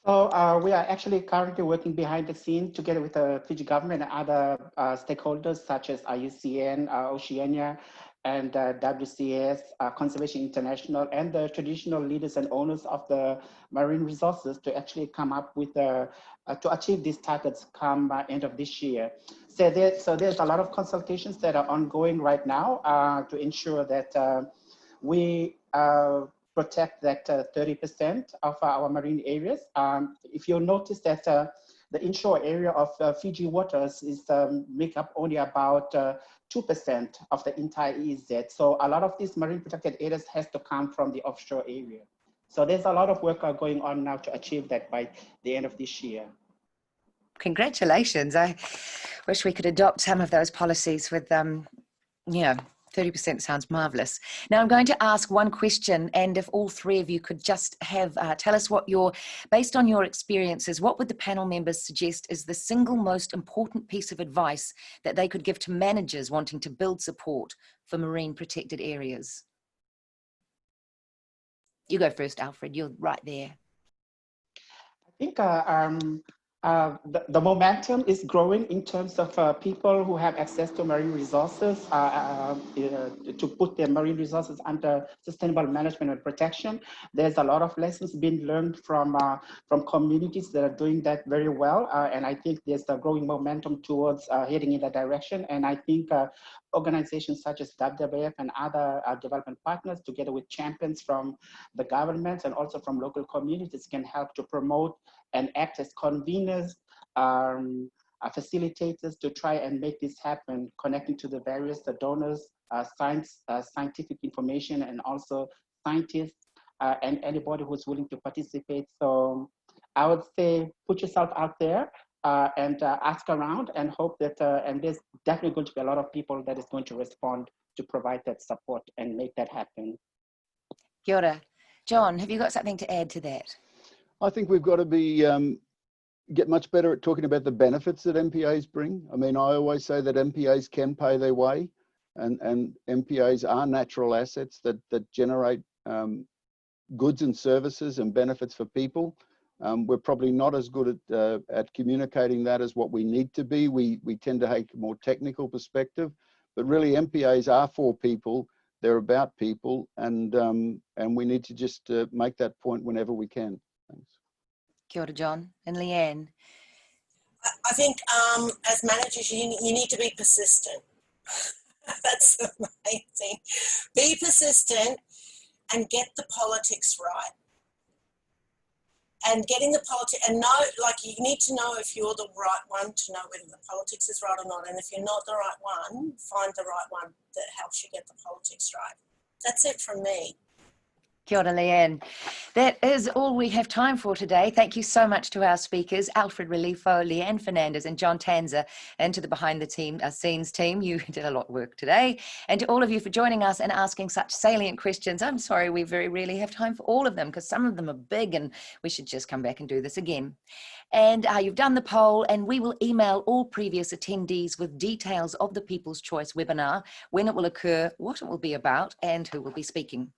So we are actually currently working behind the scenes together with the Fiji government and other stakeholders such as IUCN, Oceania, and WCS, Conservation International, and the traditional leaders and owners of the marine resources to actually come up with to achieve these targets come end of this year. So there's a lot of consultations that are ongoing right now to ensure that we protect that 30% of our marine areas. If you'll notice that the inshore area of Fiji waters is make up only about 2% of the entire EEZ. So a lot of these marine protected areas has to come from the offshore area. So there's a lot of work going on now to achieve that by the end of this year. Congratulations. I wish we could adopt some of those policies with, yeah, 30% sounds marvelous. Now I'm going to ask one question, and if all three of you could just have, tell us what based on your experiences, what would the panel members suggest is the single most important piece of advice that they could give to managers wanting to build support for marine protected areas? You go first, Alfred, you're right there. I think the momentum is growing in terms of people who have access to marine resources to put their marine resources under sustainable management and protection. There's a lot of lessons being learned from communities that are doing that very well. And I think there's a growing momentum towards heading in that direction. And I think organizations such as WWF and other development partners, together with champions from the governments and also from local communities, can help to promote and act as conveners, facilitators to try and make this happen, connecting to the various donors, scientific information, and also scientists and anybody who's willing to participate. So I would say put yourself out there and ask around and hope that, and there's definitely going to be a lot of people that is going to respond to provide that support and make that happen. Kia ora. John, have you got something to add to that? I think we've got to be get much better at talking about the benefits that MPAs bring. I mean, I always say that MPAs can pay their way, and MPAs are natural assets that generate goods and services and benefits for people. We're probably not as good at communicating that as what we need to be. We tend to take a more technical perspective, but really MPAs are for people. They're about people, and we need to just make that point whenever we can. Thanks. Kia ora, John. And Leanne? I think as managers, you need to be persistent. That's the main thing. Be persistent and get the politics right. And getting the politics, and know, like, you need to know if you're the right one to know whether the politics is right or not. And if you're not the right one, find the right one that helps you get the politics right. That's it from me. Kia ora, Leanne. That is all we have time for today. Thank you so much to our speakers, Alfred Ralifo, Lee Ann Fernandez, and John Tanzer, and to the behind the scenes team. You did a lot of work today. And to all of you for joining us and asking such salient questions. I'm sorry we very rarely have time for all of them, because some of them are big and we should just come back and do this again. And you've done the poll, and we will email all previous attendees with details of the People's Choice webinar, when it will occur, what it will be about, and who will be speaking.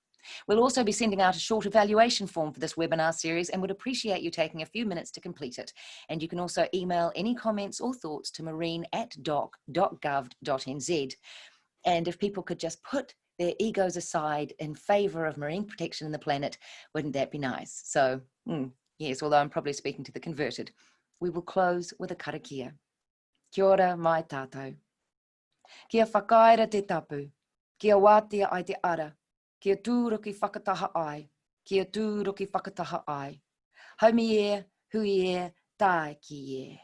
We'll also be sending out a short evaluation form for this webinar series and would appreciate you taking a few minutes to complete it. And you can also email any comments or thoughts to marine@doc.gov.nz. And if people could just put their egos aside in favour of marine protection in the planet, wouldn't that be nice? So, yes, although I'm probably speaking to the converted, we will close with a karakia. Kia ora mai tātou. Kia whakaira te tapu. Kia wātia ai te ara. Kia tūroki whakataha ai, kia tūroki whakataha ai. Haumi e, hui e, tae ki e.